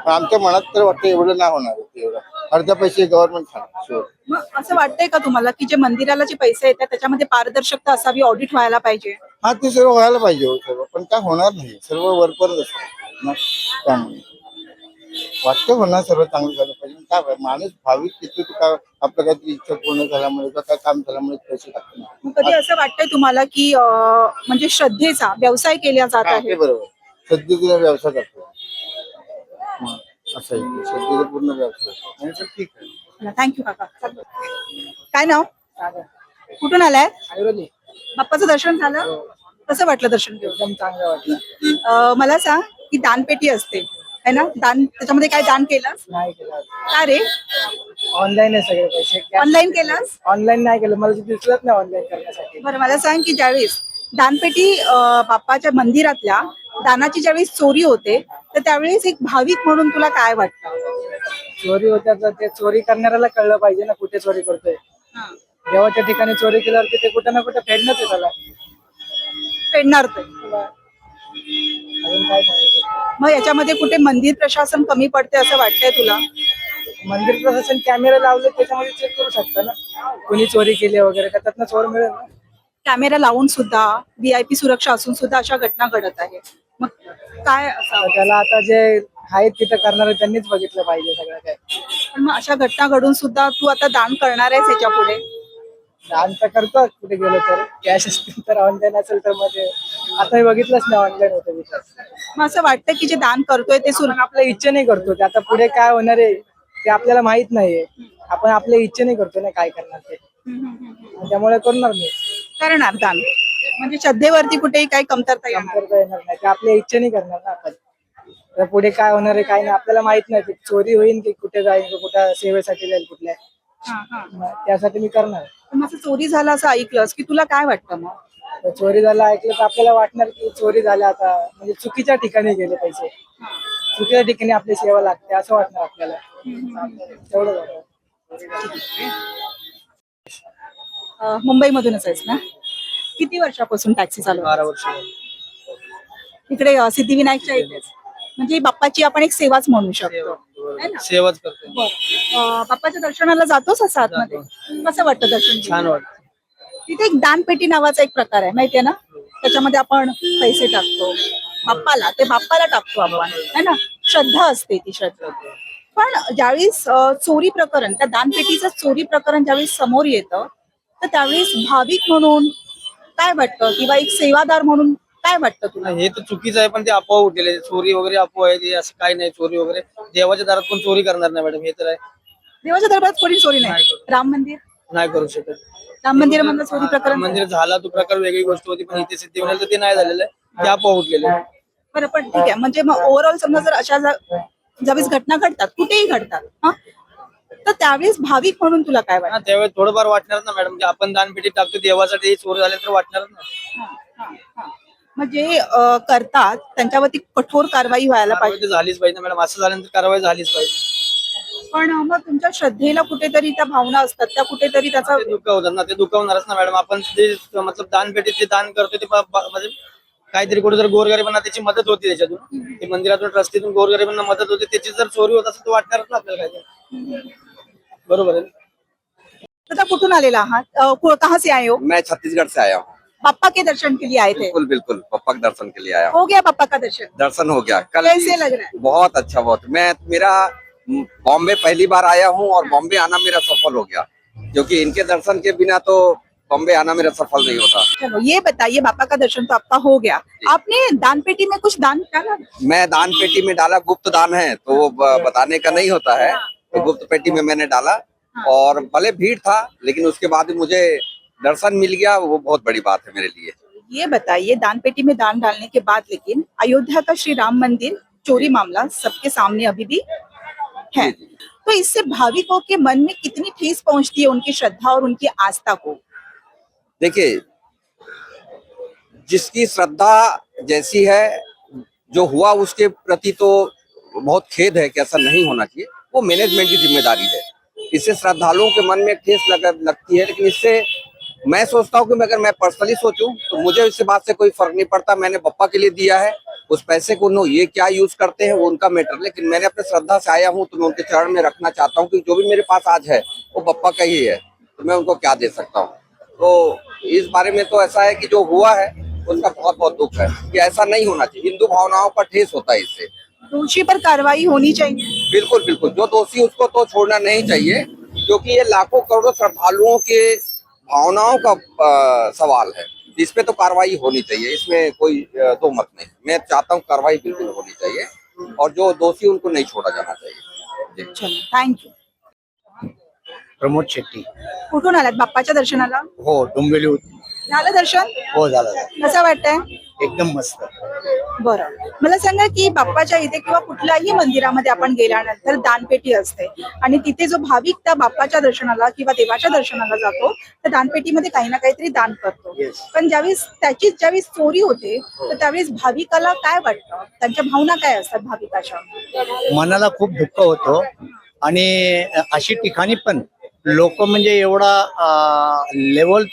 पण आमच्या मनात तर वाटतं एवढं नाही होणार. एवढं अर्ध्या पैसे गव्हर्नमेंट खाणार. मग असं वाटतंय का तुम्हाला की जे मंदिराला जे पैसे येतात त्याच्यामध्ये पारदर्शकता असावी, ऑडिट व्हायला पाहिजे? हा ते सर्व व्हायला पाहिजे हो सर्व. पण काय होणार नाही. सर्व वरपरच असतं. त्यामुळे वाटतं होणार सर्व चांगलं झालं पाहिजे. काय माणूस भाविक तिथे काय आपलं काहीतरी इच्छा पूर्ण झाल्यामुळे काय काम झाल्यामुळे पैसे टाकतात. मग कधी असं वाटतंय तुम्हाला की म्हणजे श्रद्धेचा व्यवसाय केला जात आहे? ते बरोबर. सध्या व्यवसाय करतो असं आहे. सध्या पूर्ण व्यवसाय आणि ठीक आहे. थँक्यू काका. काय नाव? कुठून आलाय? बाप्पाचं दर्शन झालं? कसं वाटलं दर्शन घेऊन? एकदम चांगलं वाटलं. मला सांग की दानपेटी असते है ना, दान त्याच्यामध्ये काय दान केलंस? नाही केलं. का रे? ऑनलाईन आहे सगळे पैसे. ऑनलाईन केलंस? ऑनलाईन नाही केलं. मला दिसलंच नाही ऑनलाईन करण्यासाठी. बरं मला सांग की ज्यावेळेस दानपेटी बाप्पाच्या मंदिरातल्या दानाची ज्यावेळेस चोरी होते तर त्यावेळेस एक भाविक म्हणून तुला काय वाटतं? चोरी होत्या तर ते चोरी करणाऱ्याला कळलं पाहिजे ना कुठे चोरी करतोय. देवाच्या ठिकाणी चोरी केल्यावरती ते कुठे ना कुठे फेडणंच आहे त्याला. फेडणार ते. अजून काय सांगायचं? मग याच्यामध्ये कुठे मंदिर प्रशासन कमी पडते असं वाटतंय तुला? मंदिर प्रशासन कॅमेरा लावले त्याच्यामध्ये चेक करू शकतं ना कोणी चोरी केली वगैरे का त्यातनं चोर मिळेल ना. कॅमेरा लावून सुद्धा VIP सुरक्षा असून सुद्धा अशा घटना घडत आहे. मग काय असावं? त्याला आता जे आहेत तिथं करणारे त्यांनीच बघितलं पाहिजे सगळं काय. पण मग अशा घटना घडून सुद्धा तू आता दान करणार आहेस याच्या पुढे? दान तर करतो कुठे गेलो तर. कॅश असतील तर, ऑनलाईन असेल तर मग आता बघितलंच नाही ऑनलाईन होतं तिथं. मग असं वाटतं की जे दान करतोय ते आपण आपल्या इच्छेने करतो. ते आता पुढे काय होणार आहे ते आपल्याला माहित नाहीये. आपण आपल्या इच्छेने करतो ना काय करणार ते. त्यामुळे करणार नाही. करणार दान म्हणजे श्रद्धेवरती कुठेही काही कमतरता येणार येणार नाही. ते आपल्या इच्छेने करणार ना आपण. तर पुढे काय होणार आहे काय नाही आपल्याला माहित नाही. चोरी होईल की कुठे जाईल की कुठे सेवेसाठी जाईल कुठल्या. त्यासाठी मी करणार. असं चोरी झालं असं ऐकलंस की तुला काय वाटतं? मग चोरी झालं ऐकलं तर आपल्याला वाटणार की चोरी झाल्या आता म्हणजे चुकीच्या ठिकाणी गेले पैसे. चुकीच्या ठिकाणी आपली सेवा लागते असं वाटणार आपल्याला. तेवढं वाटतं. मुंबईमधूनच आहेस ना? किती वर्षापासून टॅक्सी चालू? 12 वर्ष. इकडे सिद्धिविनायकच्या इथेच म्हणजे बाप्पाची आपण एक सेवाच म्हणू शकतो है ना? सेवाच करतो. बरं. बाप्पाच्या दर्शनाला जातोस असं आतमध्ये? कसं वाटतं दर्शन? छान वाटतं. तिथे एक दानपेटी नावाचा एक प्रकार आहे माहितीये ना? त्याच्यामध्ये आपण पैसे टाकतो बाप्पाला, ते बाप्पाला टाकतो आपण, है ना. श्रद्धा असते ती श्रद्धा. पण ज्यावेळेस चोरी प्रकरण, त्या दानपेटीचं चोरी प्रकरण ज्यावेळेस समोर येतं, तर त्यावेळेस भाविक म्हणून काय वाटतं, किंवा एक सेवादार म्हणून काय वाटतं तुला? हे तर चुकीचं आहे, पण ते अफवा उठलेले, चोरी वगैरे अफवा आहे, ते असं काही नाही. चोरी वगैरे देवाच्या दारात कोण चोरी करणार नाही मॅडम, हे तर आहे. देवाच्या दरबारात कोणी चोरी नाही. राम मंदिर, नाही करू शकत. राम मंदिरामधलं चोरी प्रकरण. मंदिर झाला तो प्रकार वेगळी गोष्ट होती, पण इथे सिद्धी म्हणाल तर ते नाही झालेलं आहे, ते अफवा उठलेले. बरं, पण ठीक आहे. म्हणजे मग ओव्हरऑल समजा जर अशा ज्यावेळेस घटना घडतात, कुठेही घडतात, हा, तर त्यावेळेस भाविक म्हणून तुला काय वाटतं? त्यावेळेस थोडंफार वाटणार ना मॅडम, की आपण दानपेटी टाकतो देवासाठी, चोर झाले तर वाटणारच ना. म्हणजे करतात त्यांच्यावरती कठोर कारवाई व्हायला पाहिजे. कारवाई तर झालीच पाहिजे मॅडम, असं झाल्यानंतर कारवाई झालीच पाहिजे. पण मग तुमच्या श्रद्धेला कुठेतरी त्या भावना असतात, त्या कुठेतरी त्याचा ते दुखावतात ना, ते दुखावणारच ना मॅडम. आपण ते मतलब दानपेटीत जे दान करतो ते म्हणजे काहीतरी कुठे जर गोरगरिबांना त्याची मदत होती, त्याच्यातून ते मंदिरातून ट्रस्टीतून गोरगरिबांना मदत होते, त्याची जर चोरी होत असेल तर वाटणारच ना आपल्याला काय. बरोबर आहे. दादा कुठून आलेला आहात? कहाँ से आए हो? मैं छत्तीसगढ़ से आया हूँ। पापा के दर्शन के लिए आए थे? बिल्कुल बिल्कुल, पप्पा के दर्शन के लिए आया हूँ। हो गया पापा का दर्शन? दर्शन हो गया कल। कैसे लग रहा है? बहुत अच्छा, बहुत। मेरा बॉम्बे पहली बार आया हूँ और बॉम्बे आना मेरा सफल हो गया, क्योंकि इनके दर्शन के बिना तो बॉम्बे आना मेरा सफल नहीं होता। चलो ये बताइए, पापा का दर्शन तो आपका हो गया, आपने दान पेटी में कुछ दान डाला? मैं दान पेटी में डाला, गुप्त दान है तो वो बताने का नहीं होता है, तो गुप्त पेटी में मैंने डाला, और भले भीड़ था लेकिन उसके बाद भी मुझे दर्शन मिल गया, वो बहुत बड़ी बात है मेरे लिए। ये बताइए, दान पेटी में दान डालने के बाद लेकिन अयोध्या का श्री राम मंदिर चोरी मामला सबके सामने अभी भी है, तो इससे भाविकों के मन में कितनी ठेस पहुंचती है उनकी श्रद्धा और उनकी आस्था को? देखिए, जिसकी श्रद्धा जैसी है, जो हुआ उसके प्रति तो बहुत खेद है कि ऐसा नहीं होना चाहिए, वो मैनेजमेंट की जिम्मेदारी है। इससे श्रद्धालुओं के मन में ठेस लगती है, लेकिन इससे मैं सोचता हूँ कि अगर मैं पर्सनली सोचूं तो मुझे इस बात से कोई फर्क नहीं पड़ता। मैंने बप्पा के लिए दिया है, उस पैसे को ये क्या यूज करते हैं वो उनका मैटर, लेकिन मैंने अपने श्रद्धा से आया हूँ तो मैं उनके चरण में रखना चाहता हूँ कि जो भी मेरे पास आज है वो बप्पा का ही है, तो मैं उनको क्या दे सकता हूँ। तो इस बारे में तो ऐसा है कि जो हुआ है उसका बहुत बहुत दुख है, कि ऐसा नहीं होना चाहिए। हिंदू भावनाओं पर ठेस होता है इससे। दोषी पर कार्रवाई होनी चाहिए। बिल्कुल बिल्कुल, जो दोषी उसको तो छोड़ना नहीं चाहिए, क्योंकि ये लाखों करोड़ों श्रद्धालुओं के भावनाओं का सवाल है। इस पे तो कार्रवाई होनी चाहिए, इसमें कोई दो मत नहीं। मैं चाहता हूँ कार्रवाई बिल्कुल होनी चाहिए, और जो दोषी उनको नहीं छोड़ा जाना चाहिए। चलो, थँक्यू. प्रमोद शेट्टी. कुठून आलात बाप्पाच्या दर्शनाला? हो, डोंबिवली. झालं दर्शन? हो, झालं. कसं वाटतंय? एकदम मस्त. बरं, मला सांगा की बाप्पाच्या इथे किंवा कुठल्याही मंदिरामध्ये आपण गेल्यानंतर दानपेटी असते, आणि तिथे जो भाविक त्या बाप्पाच्या दर्शनाला किंवा देवाच्या दर्शनाला जातो, त्या दानपेटीमध्ये काही ना काहीतरी दान करतो. पण ज्यावेळेस चोरी होते, तर त्यावेळेस भाविकाला काय वाटतं, त्यांच्या भावना काय असतात भाविकाच्या? मनाला खूप दुःख होतो, आणि अशी ठिकाणी पण लोक म्हणजे एवढा लेवल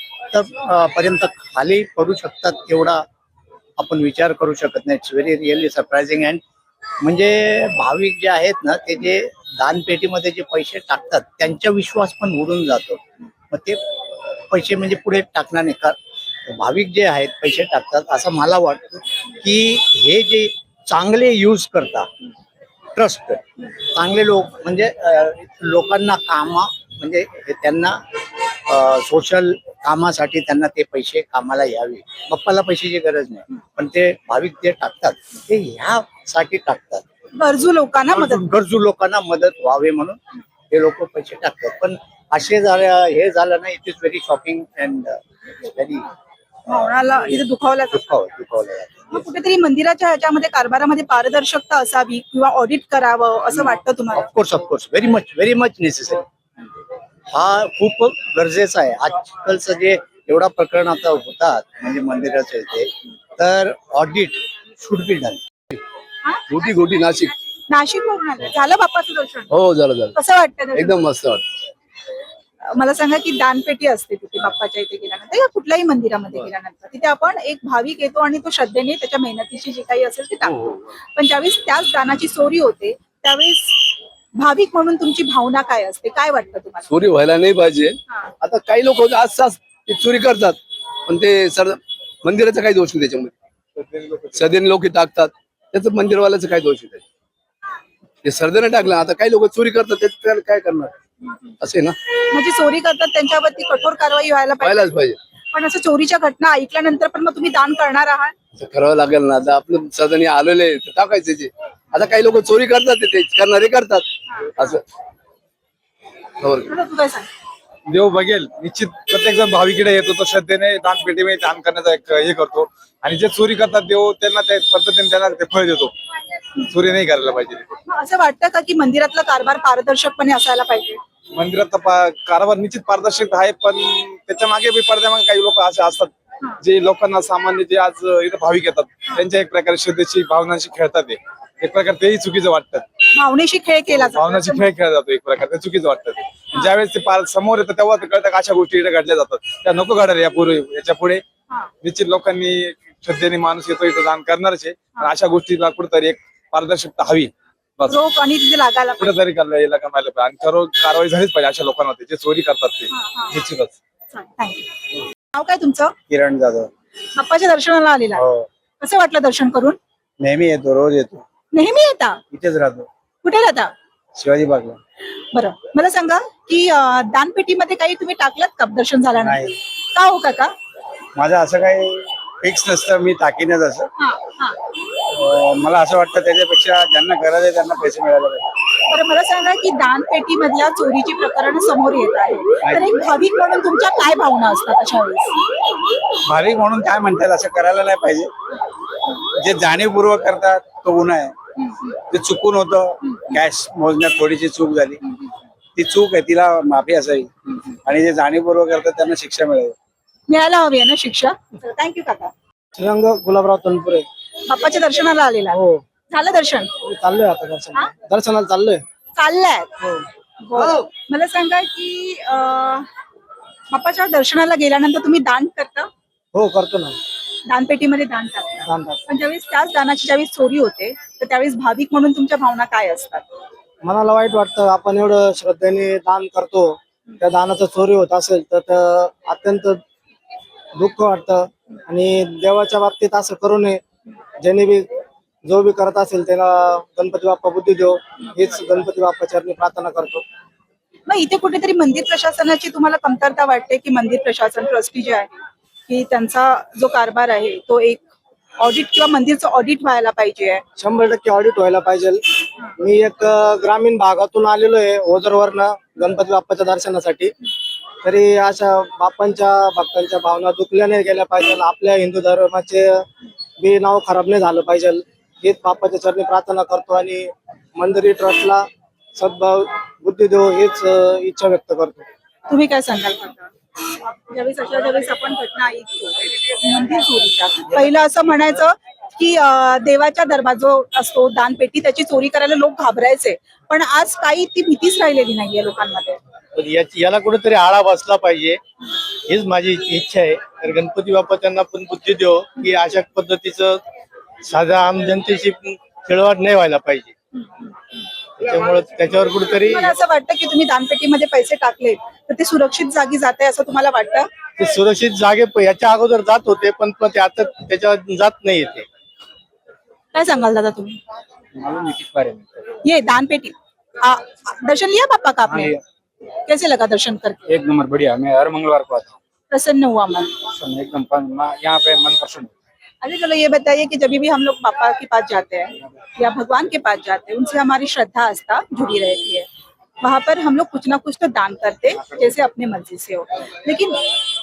पर्यंत खाली पडू शकतात एवढा आपण विचार करू शकत नाही. It's very really surprising. And म्हणजे भाविक जे आहेत ना, ते जे दानपेटीमध्ये जे पैसे टाकतात त्यांचा विश्वास पण उडून जातो. मग ते पैसे म्हणजे पुढे टाकणार नाही का, भाविक जे आहेत पैसे टाकतात, असं मला वाटतं की हे जे चांगले यूज करतात ट्रस्ट, चांगले लोक म्हणजे लोकांना कामा म्हणजे त्यांना सोशल कामासाठी त्यांना ते पैसे कामाला यावे. बाप्पाला पैशाची गरज नाही, पण ते भाविक जे टाकतात ते ह्यासाठी टाकतात, गरजू लोकांना मदत व्हावे म्हणून हे लोक पैसे टाकतात. पण असे हे झालं नाही. It is very shocking and very भावनाला इथे दुखावलं जातं. मग कुठेतरी मंदिराच्या ह्याच्यामध्ये कारभारामध्ये पारदर्शकता असावी किंवा ऑडिट करावं असं वाटतं तुम्हाला? Of course very much necessary. हा खूप गरजेचा आहे. आजकालचं जे एवढा प्रकरण आता होतात म्हणजे मंदिराच्या इथे, तर ऑडिट शुड बी डन. गोटी नाशिक. नाशिकवरून आले, झालं बाप्पाचं दर्शन? हो, झालं. कसं वाटतं दर्शन? एकदम मस्त वाटतं. मला सांगा की दानपेटी असते तिथे बाप्पाच्या इथे गेल्यानंतर या कुठल्याही मंदिरामध्ये गेल्यानंतर, तिथे आपण एक भाविक येतो आणि तो श्रद्धेने त्याच्या मेहनतीची जी काही असेल ते टाकतो. पण ज्यावेळेस त्याच दानाची चोरी होते, त्यावेळेस भाविक म्हणून तुमची भावना काय असते, काय वाटतं तुम्हाला? चोरी व्हायला नाही पाहिजे. आता काही लोक आसपास चोरी करतात, पण ते सर मंदिराचा काही दोष नाही त्याच्यामध्ये. सध्याने लोक टाकतात, त्याचं मंदिरवाल्याचं काय दोष आहे त्याच्यात? ते सरदेने टाकलं, आता काही लोक चोरी करतात, त्याला काय करणार असे ना, म्हणजे चोरी करतात त्यांच्यावरती कठोर कारवाई व्हायला पाहिजे. व्हायलाच पाहिजे. पण असं चोरीच्या घटना ऐकल्यानंतर पण मग तुम्ही दान करणार आहात? असं करावं लागेल ना, आता आपलं सदनी आलेले टाकायचे ते. आता काही लोक चोरी करतात, ते करणारे करतात असं. हो. दादा, तू काय सांग? देव बघेल, निश्चित प्रत्येक जण भाविकडे येतो तो श्रद्धेने दानपेटीमध्ये दान करण्याचा एक हे करतो, आणि जे चोरी करतात देव त्यांना त्या पद्धतीने त्यांना ते फळ देतो. चोरी नाही करायला पाहिजे. मग असं वाटतं का की मंदिरातला कारभार पारदर्शकपणे असायला पाहिजे? मंदिरात कारभार निश्चित पारदर्शक आहे, पण त्याच्या मागे बी पडद्यामागे काही लोक असे असतात जे लोकांना सामान्य जे आज इथं भाविक येतात त्यांच्या एक प्रकारे श्रद्धेची भावनांशी खेळतात. ते एक प्रकारे तेही चुकीचं वाटतं. भावनेशी खेळ केला जातो. भावनाची खेळ खेळला जातो एक प्रकारे, ते चुकीचं वाटतं. ते ज्यावेळेस ते समोर येतं तेव्हा ते कळतं का अशा गोष्टी इथे घडल्या जातात, त्या नको घडायला याच्या पुढे. निश्चित लोकांनी श्रद्धेने माणूस येतो इथं दान करणारच आहे, पण अशा गोष्टीला कुठेतरी एक पारदर्शकता हवी. बस रोख आणि तिथे लागायला पाहिजे. कुठेतरी याला कमायला पाहिजे, आणि खरं कारवाई झालीच पाहिजे अशा लोकांवरती जे चोरी करतात ते. निश्चितच. थँक्यू. नाव काय तुमचं? किरण जाधव. बाप्पाच्या दर्शनाला आलेला. हो, कसं वाटलं दर्शन करून? नेहमी येतो, रोज येतो, नेहमी येता? इथेच राहतो, कुठे राहता? शिवाजी बागला. बरं, मला सांगा की दानपेटीमध्ये काही तुम्ही टाकलात का दर्शन झाल्यानंतर? नाही. का हो काका? माझं असं काही फिक्स नसतं, मी टाकीनच असं. मला असं वाटतं त्याच्यापेक्षा ज्यांना गरज आहे त्यांना पैसे मिळाले पाहिजे. बरं, मला सांगा की दानपेटी मधल्या चोरीची प्रकरण समोर येत आहे, तर एक भाविक म्हणून तुमच्या काय भावना असतात अशा वेळेस? भाविक म्हणून काय म्हणतात, असं करायला नाही पाहिजे. जे जाणीवपूर्वक करतात तो गुन्हा आहे. ते चुकून होतं, कॅश मोजण्यात थोडीशी चूक झाली, ती चूक आहे, तिला माफी असावी. आणि जे जाणीवपूर्वक करतात त्यांना शिक्षा मिळावी. मिळायला हवी आहे ना शिक्षा. थँक्यू काका. श्रीरंग गुलाबराव तनपुरे. बाप्पाच्या दर्शनाला आलेला. हो, झालं दर्शन? चाललोय आता दर्शनाला चाललोय. चाललंय. बरं. मला सांगा की बाप्पाच्या दर्शनाला गेल्यानंतर तुम्ही दान करता? हो, करतो ना. दानपेटीमध्ये दान टाकता. दान टाकतो. पण ज्यावेळेस त्याच दानाची ज्यावेळेस चोरी होते तर त्यावेळेस भाविक म्हणून तुमच्या भावना काय असतात? मनाला वाईट वाटतं, आपण एवढं श्रद्धेने दान करतो, त्या दानाचं चोरी होत असेल तर अत्यंत दुःख वाटतं. आणि देवाच्या बाबतीत असं करू नये. ज्याने बी जो बी करत असेल त्याला गणपती बाप्पा बुद्धी देव, हेच गणपती बाप्पा चरणी प्रार्थना करतो. मग इथे कुठेतरी मंदिर प्रशासनाची तुम्हाला कमतरता वाटते की मंदिर प्रशासन ट्रस्टी जे आहे की त्यांचा जो कारभार आहे तो एक ऑडिट किंवा मंदिरचं ऑडिट व्हायला पाहिजे? 100% ऑडिट व्हायला पाहिजे. मी एक ग्रामीण भागातून आलेलो आहे, ओझरवरनं गणपती बाप्पाच्या दर्शनासाठी. तरी अशा बाप्पांच्या भक्तांच्या भावना दुखल्या नाही गेल्या पाहिजे. आपल्या हिंदू धर्माचे बी नाव खराब नाही झालं पाहिजे, हेच बाप्पाच्या चरणी प्रार्थना करतो. आणि मंदिरी ट्रस्टला सद्भाव बुद्धी देव हेच इच्छा व्यक्त करतो. तुम्ही काय सांगाल काका? ज्यावेळेस आपण घटना ऐकतो मंदिर चोरीच्या, पहिलं असं म्हणायचं की देवाच्या दरबार जो असतो दानपेटी त्याची चोरी करायला लोक घाबरायचे, पण आज काही ती भीतीच राहिलेली नाहीये लोकांमध्ये. याला कुठेतरी आळा बसला पाहिजे, हीच माझी इच्छा आहे. तर गणपती बाप्पा त्यांना पण बुद्धी देव की अशा पद्धतीचं साधा आम जनतेशी खेळवाड नाही व्हायला पाहिजे. त्याच्यामुळे त्याच्यावर कुठेतरी मला असं वाटतं की तुम्ही दानपेटीमध्ये पैसे टाकले तर ते सुरक्षित जागी जाते असं तुम्हाला वाटतं? ते सुरक्षित जागे याच्या अगोदर जात होते, पण ते आता त्याच्यावर जात नाही येते. काय सांगाल दादा तुम्ही? नितीश पारे. ये दानपेटी दर्शन लिया पापा का आपने? कैसे लगा दर्शन करके? एक नंबर बढ़िया, मैं हर मंगलवार को आता हूँ, प्रसन्न हुआ मन? एकदम यहाँ पे मन प्रसन्न। अरे चलो ये बताइए कि जब भी हम लोग पापा के पास जाते हैं या भगवान के पास जाते हैं, उनसे हमारी श्रद्धा आस्था जुड़ी रहती है। वहां पर हम लोग कुछ ना कुछ तो दान करते जैसे अपने मर्जी से हो, लेकिन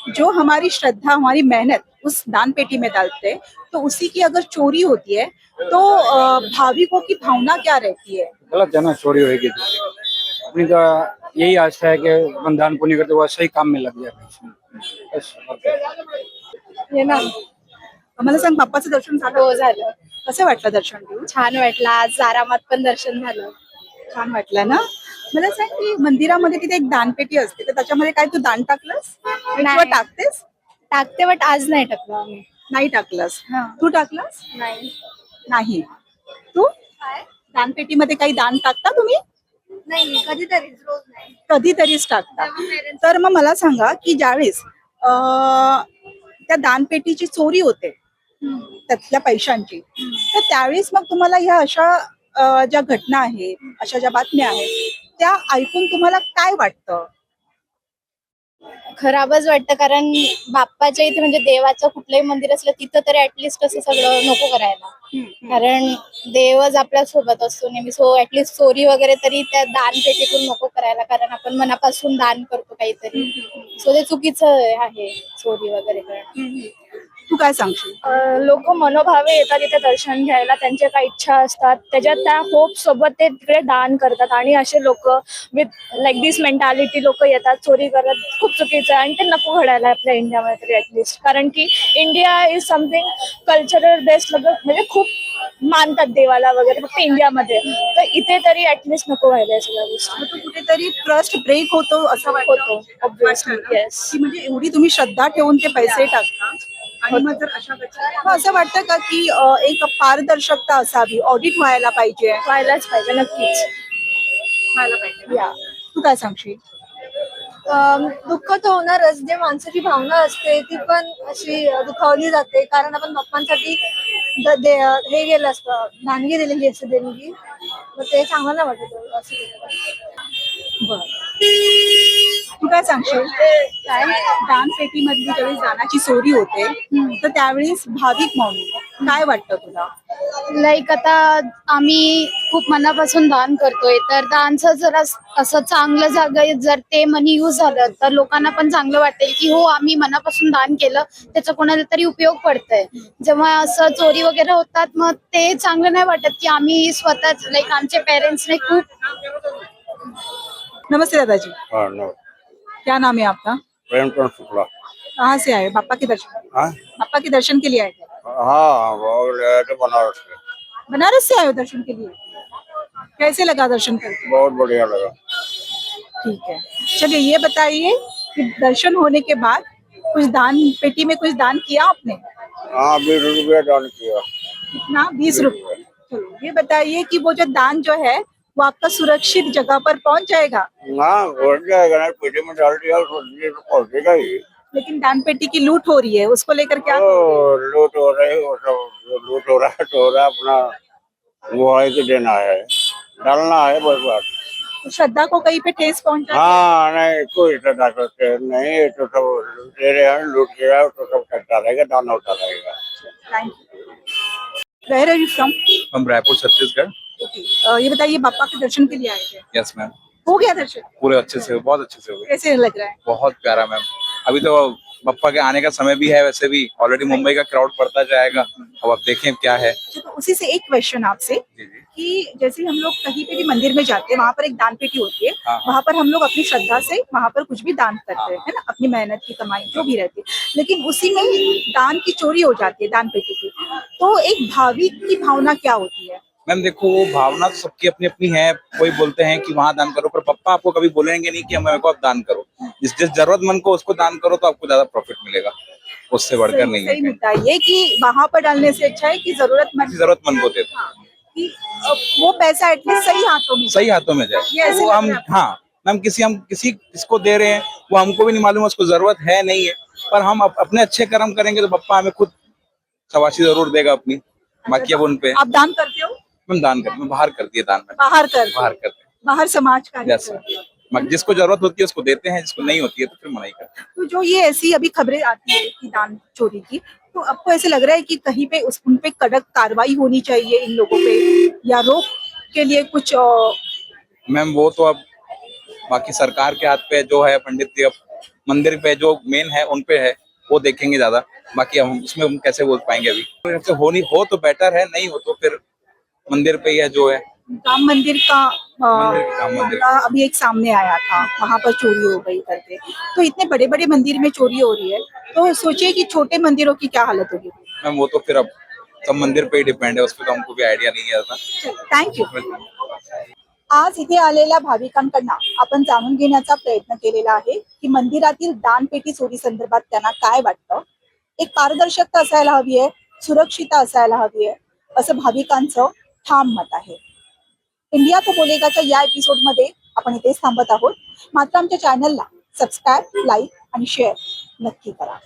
जो हमारी श्रद्धा हमारी मेहनत उस दान पेटी में डालते हैं तो उसी की अगर चोरी होती है तो भाविकों की भावना क्या रहती है? गलत है ना, चोरी होगी तो अपनी तो यही आशा है कि अपन दान पुण्य करते हुआ सही काम में लग जाए। हे ना, मला सांग बाप्पाचं दर्शन झालं? हो झालं, कसं वाटलं दर्शन घेऊन? छान वाटलं. आज आरामात पण दर्शन झालं. छान वाटलं ना. मला सांग की मंदिरामध्ये तिथे एक दानपेटी असते तर त्याच्यामध्ये काय तू दान टाकलंस किंवा नाही. टाकतेस? टाकते बट आज नाही टाकलं आम्ही. नाही टाकलंस. हा. तू टाकलंस? नाही नाही. तू दानपेटीमध्ये काही दान टाकता तुम्ही? नाही, कधीतरीच, रोज नाही. कधीतरीच टाकता. तर मग मला सांगा की ज्यावेळेस त्या दानपेटीची चोरी होते त्यातल्या पैशांची, तर त्यावेळेस मग तुम्हाला ह्या अशा ज्या घटना आहेत, अशा ज्या बातम्या आहेत, त्या ऐकून तुम्हाला काय वाटतं? खराबच वाटतं, कारण बाप्पाच्या इथे म्हणजे देवाचं कुठलंही मंदिर असलं तिथं तरी ऍटलिस्ट असं सगळं नको करायला. कारण देवच आपल्या सोबत असतो नेहमी. सो ऍटलिस्ट चोरी वगैरे तरी त्या दानपेटीतून नको करायला, कारण आपण मनापासून दान करतो काहीतरी. सो ते चुकीचं आहे चोरी वगैरे करणं. तू काय सांगशील? लोक मनोभावे येतात इथे दर्शन घ्यायला, त्यांच्या काही इच्छा असतात, त्याच्यात त्या होप सोबत ते तिकडे दान करतात. आणि असे लोक विथ लाईक दिस मेंटॅलिटी लोक येतात चोरी करत, खूप चुकीचं आहे आणि ते नको घडायला आपल्या इंडियामध्ये तरी ऍटलिस्ट. कारण की India is something cultural based, म्हणजे खूप मानतात देवाला वगैरे फक्त इंडियामध्ये, तर इथे तरी ऍटलिस्ट नको व्हायला या सगळ्या गोष्टी. तो कुठेतरी ट्रस्ट ब्रेक होतो असं होतो ऑब्व्हियसली. येस. की म्हणजे एवढी तुम्ही श्रद्धा ठेवून ते पैसे टाकता आणि मग जर अशा मग असं वाटतं का की एक पारदर्शकता असावी, ऑडिट व्हायला पाहिजे? व्हायलाच पाहिजे, नक्कीच व्हायला पाहिजे. या तू काय सांगशील? दुःख तर होणारच. जे माणसाची भावना असते ती पण अशी दुखावली जाते, कारण आपण बाप्पांसाठी हे गेलं असतं, दानगी दिलेली असते देणगी, मग ते चांगलं नाही वाटत असं. बर, तू काय सांगशील? काय दानपेटी मधली ज्यावेळेस दानाची चोरी होते, तर त्यावेळेस भाविक म्हणून काय वाटतं तुला? लाईक आता आम्ही खूप मनापासून दान करतोय, तर दानचं जर असं चांगलं जागा जर ते मनी यूज झालं तर लोकांना पण चांगलं वाटेल की हो आम्ही मनापासून दान केलं, त्याचा कोणाला तरी उपयोग पडतंय. जेव्हा असं चोरी वगैरे होतात मग ते चांगलं नाही वाटत की आम्ही स्वतःच लाईक आमच्या पेरेंट्सने खूप. नमस्ते दादाजी, हाँ नो क्या नाम है आपका? प्रेमचंद शुक्ला। कहाँ से आए? बाप्पा के दर्शन? हाँ बाप्पा के दर्शन के लिए आए थे? हाँ वो ले तो बनारस से। बनारस से आए हो दर्शन के लिए? कैसे लगा दर्शन करके? बहुत बढ़िया लगा। ठीक है, चलिए ये बताइए कि दर्शन होने के बाद कुछ दान पेटी में कुछ दान किया आपने? हाँ 20 रुपया दान किया। कितना? 20 रुपए। चलो ये बताइए कि वो जो दान जो है वो आपका सुरक्षित जगह पर पहुंच जाएगा? हाँ पहुँच जाएगा ना, पेटी में डाल दिया तो पहुँचेगा ही। लेकिन दान पेटी की लूट हो रही है, उसको लेकर क्या? लूट हो रही, वो सब लूट हो रहा है तो हो रहा है, अपना वो है कि देना है, डालना है बस बात। तो श्रद्धा को कहीं पे ठेस पहुंचा? हाँ नहीं कोई सदा करते नहीं, तो सब दे रहे हैं, लूट गया तो सब करता रहेगा, दाना होता रहेगा। Thank you. Where are you from? हम रायपुर छत्तीसगढ़। ये बताइए बाप्पा के दर्शन के लिए आए थे, यस मैम, हो गया दर्शन? पूरे अच्छे से, बहुत अच्छे से हो गए, कैसे लग रहा है? बहुत प्यारा मैम। अभी तो बप्पा के आने का समय भी है, वैसे भी ऑलरेडी मुंबई का क्राउड बढ़ता जाएगा, अब आप देखें क्या है। तो उसी से एक क्वेश्चन आपसे कि जैसे हम लोग कहीं पे भी मंदिर में जाते हैं, वहाँ पर एक दान पेटी होती है, हाँ। वहाँ पर हम लोग अपनी श्रद्धा से वहाँ पर कुछ भी दान करते हैं, है ना, अपनी मेहनत की कमाई जो भी रहती है, लेकिन उसी में दान की चोरी हो जाती है, दान पेटी की, तो एक भाविक की भावना क्या होती है? मैम देखो, वो भावना तो सबकी अपनी अपनी है, कोई बोलते हैं कि वहाँ दान करो, पर पप्पा आपको कभी बोलेंगे नहीं कि हमें को आप दान करो, जिस जिस जरूरतमंद को उसको दान करो तो आपको ज्यादा प्रॉफिट मिलेगा, उससे बढ़कर नहीं है। सही मुद्दा ये कि वहाँ पर डालने से अच्छा है कि जरूरतमंद को दे दो, कि वो पैसा एटलीस्ट सही हाथों में सही हाथों में ये जाए। ऐसे वो लग हम रहा है। हाँ मैम, हम किसी किसको दे रहे हैं वो हमको भी नहीं मालूम, उसको जरूरत है नहीं है, पर हम अपने अच्छे कर्म करेंगे तो पप्पा हमें खुद शाबाशी जरूर देगा अपनी। बाकी अब उनपे आप दान करते हो? मैम दान करते, बाहर कर दिए दान में, बाहर बाहर करते हैं। बाहर समाज का Yes, sir। जिसको जरूरत होती है उसको देते हैं, जिसको नहीं होती है तो फिर मना ही करते हैं। तो जो ये ऐसी अभी खबरें आती है कि दान चोरी की, तो आपको ऐसे लग रहा है कि कहीं पे उन पे कड़क कार्रवाई होनी चाहिए इन लोगों पे, या रोक के लिए कुछ? मैम वो तो अब बाकी सरकार के हाथ पे जो है, पंडित जी अब मंदिर पे जो मेन है उन पे है, वो देखेंगे ज्यादा, बाकी हम उसमें हम कैसे बोल पाएंगे अभी। तो हो तो बेटर है, नहीं हो तो फिर मंदिर पे ही है जो है। राम मंदिर का राम मंदिर मामला अभी एक सामने आया था, वहां पर चोरी हो गई करके, तो इतने बड़े बड़े मंदिर में चोरी हो रही है, तो सोचिए कि छोटे मंदिरों की क्या हालत होगी। मैम वो तो फिर अब सब मंदिर पे ही डिपेंड है, उस पर तो हमको भी आइडिया नहीं है था। थँक्यू। आज इथे आलेल्या भाविकांकडनं आपण जाणून घेण्याचा प्रयत्न केलेला आहे की मंदिरातील दानपेटी चोरी संदर्भात त्यांना काय वाटतं. एक पारदर्शकता असायला हवी आहे, सुरक्षितता असायला हवी आहे, असं भाविकांचं ठाम मत आहे. इंडिया तो बोलेगाच्या या एपिसोडमध्ये आपण इथेच थांबत आहोत. मात्र आमच्या चॅनलला सबस्क्राईब, लाईक आणि शेअर नक्की करा.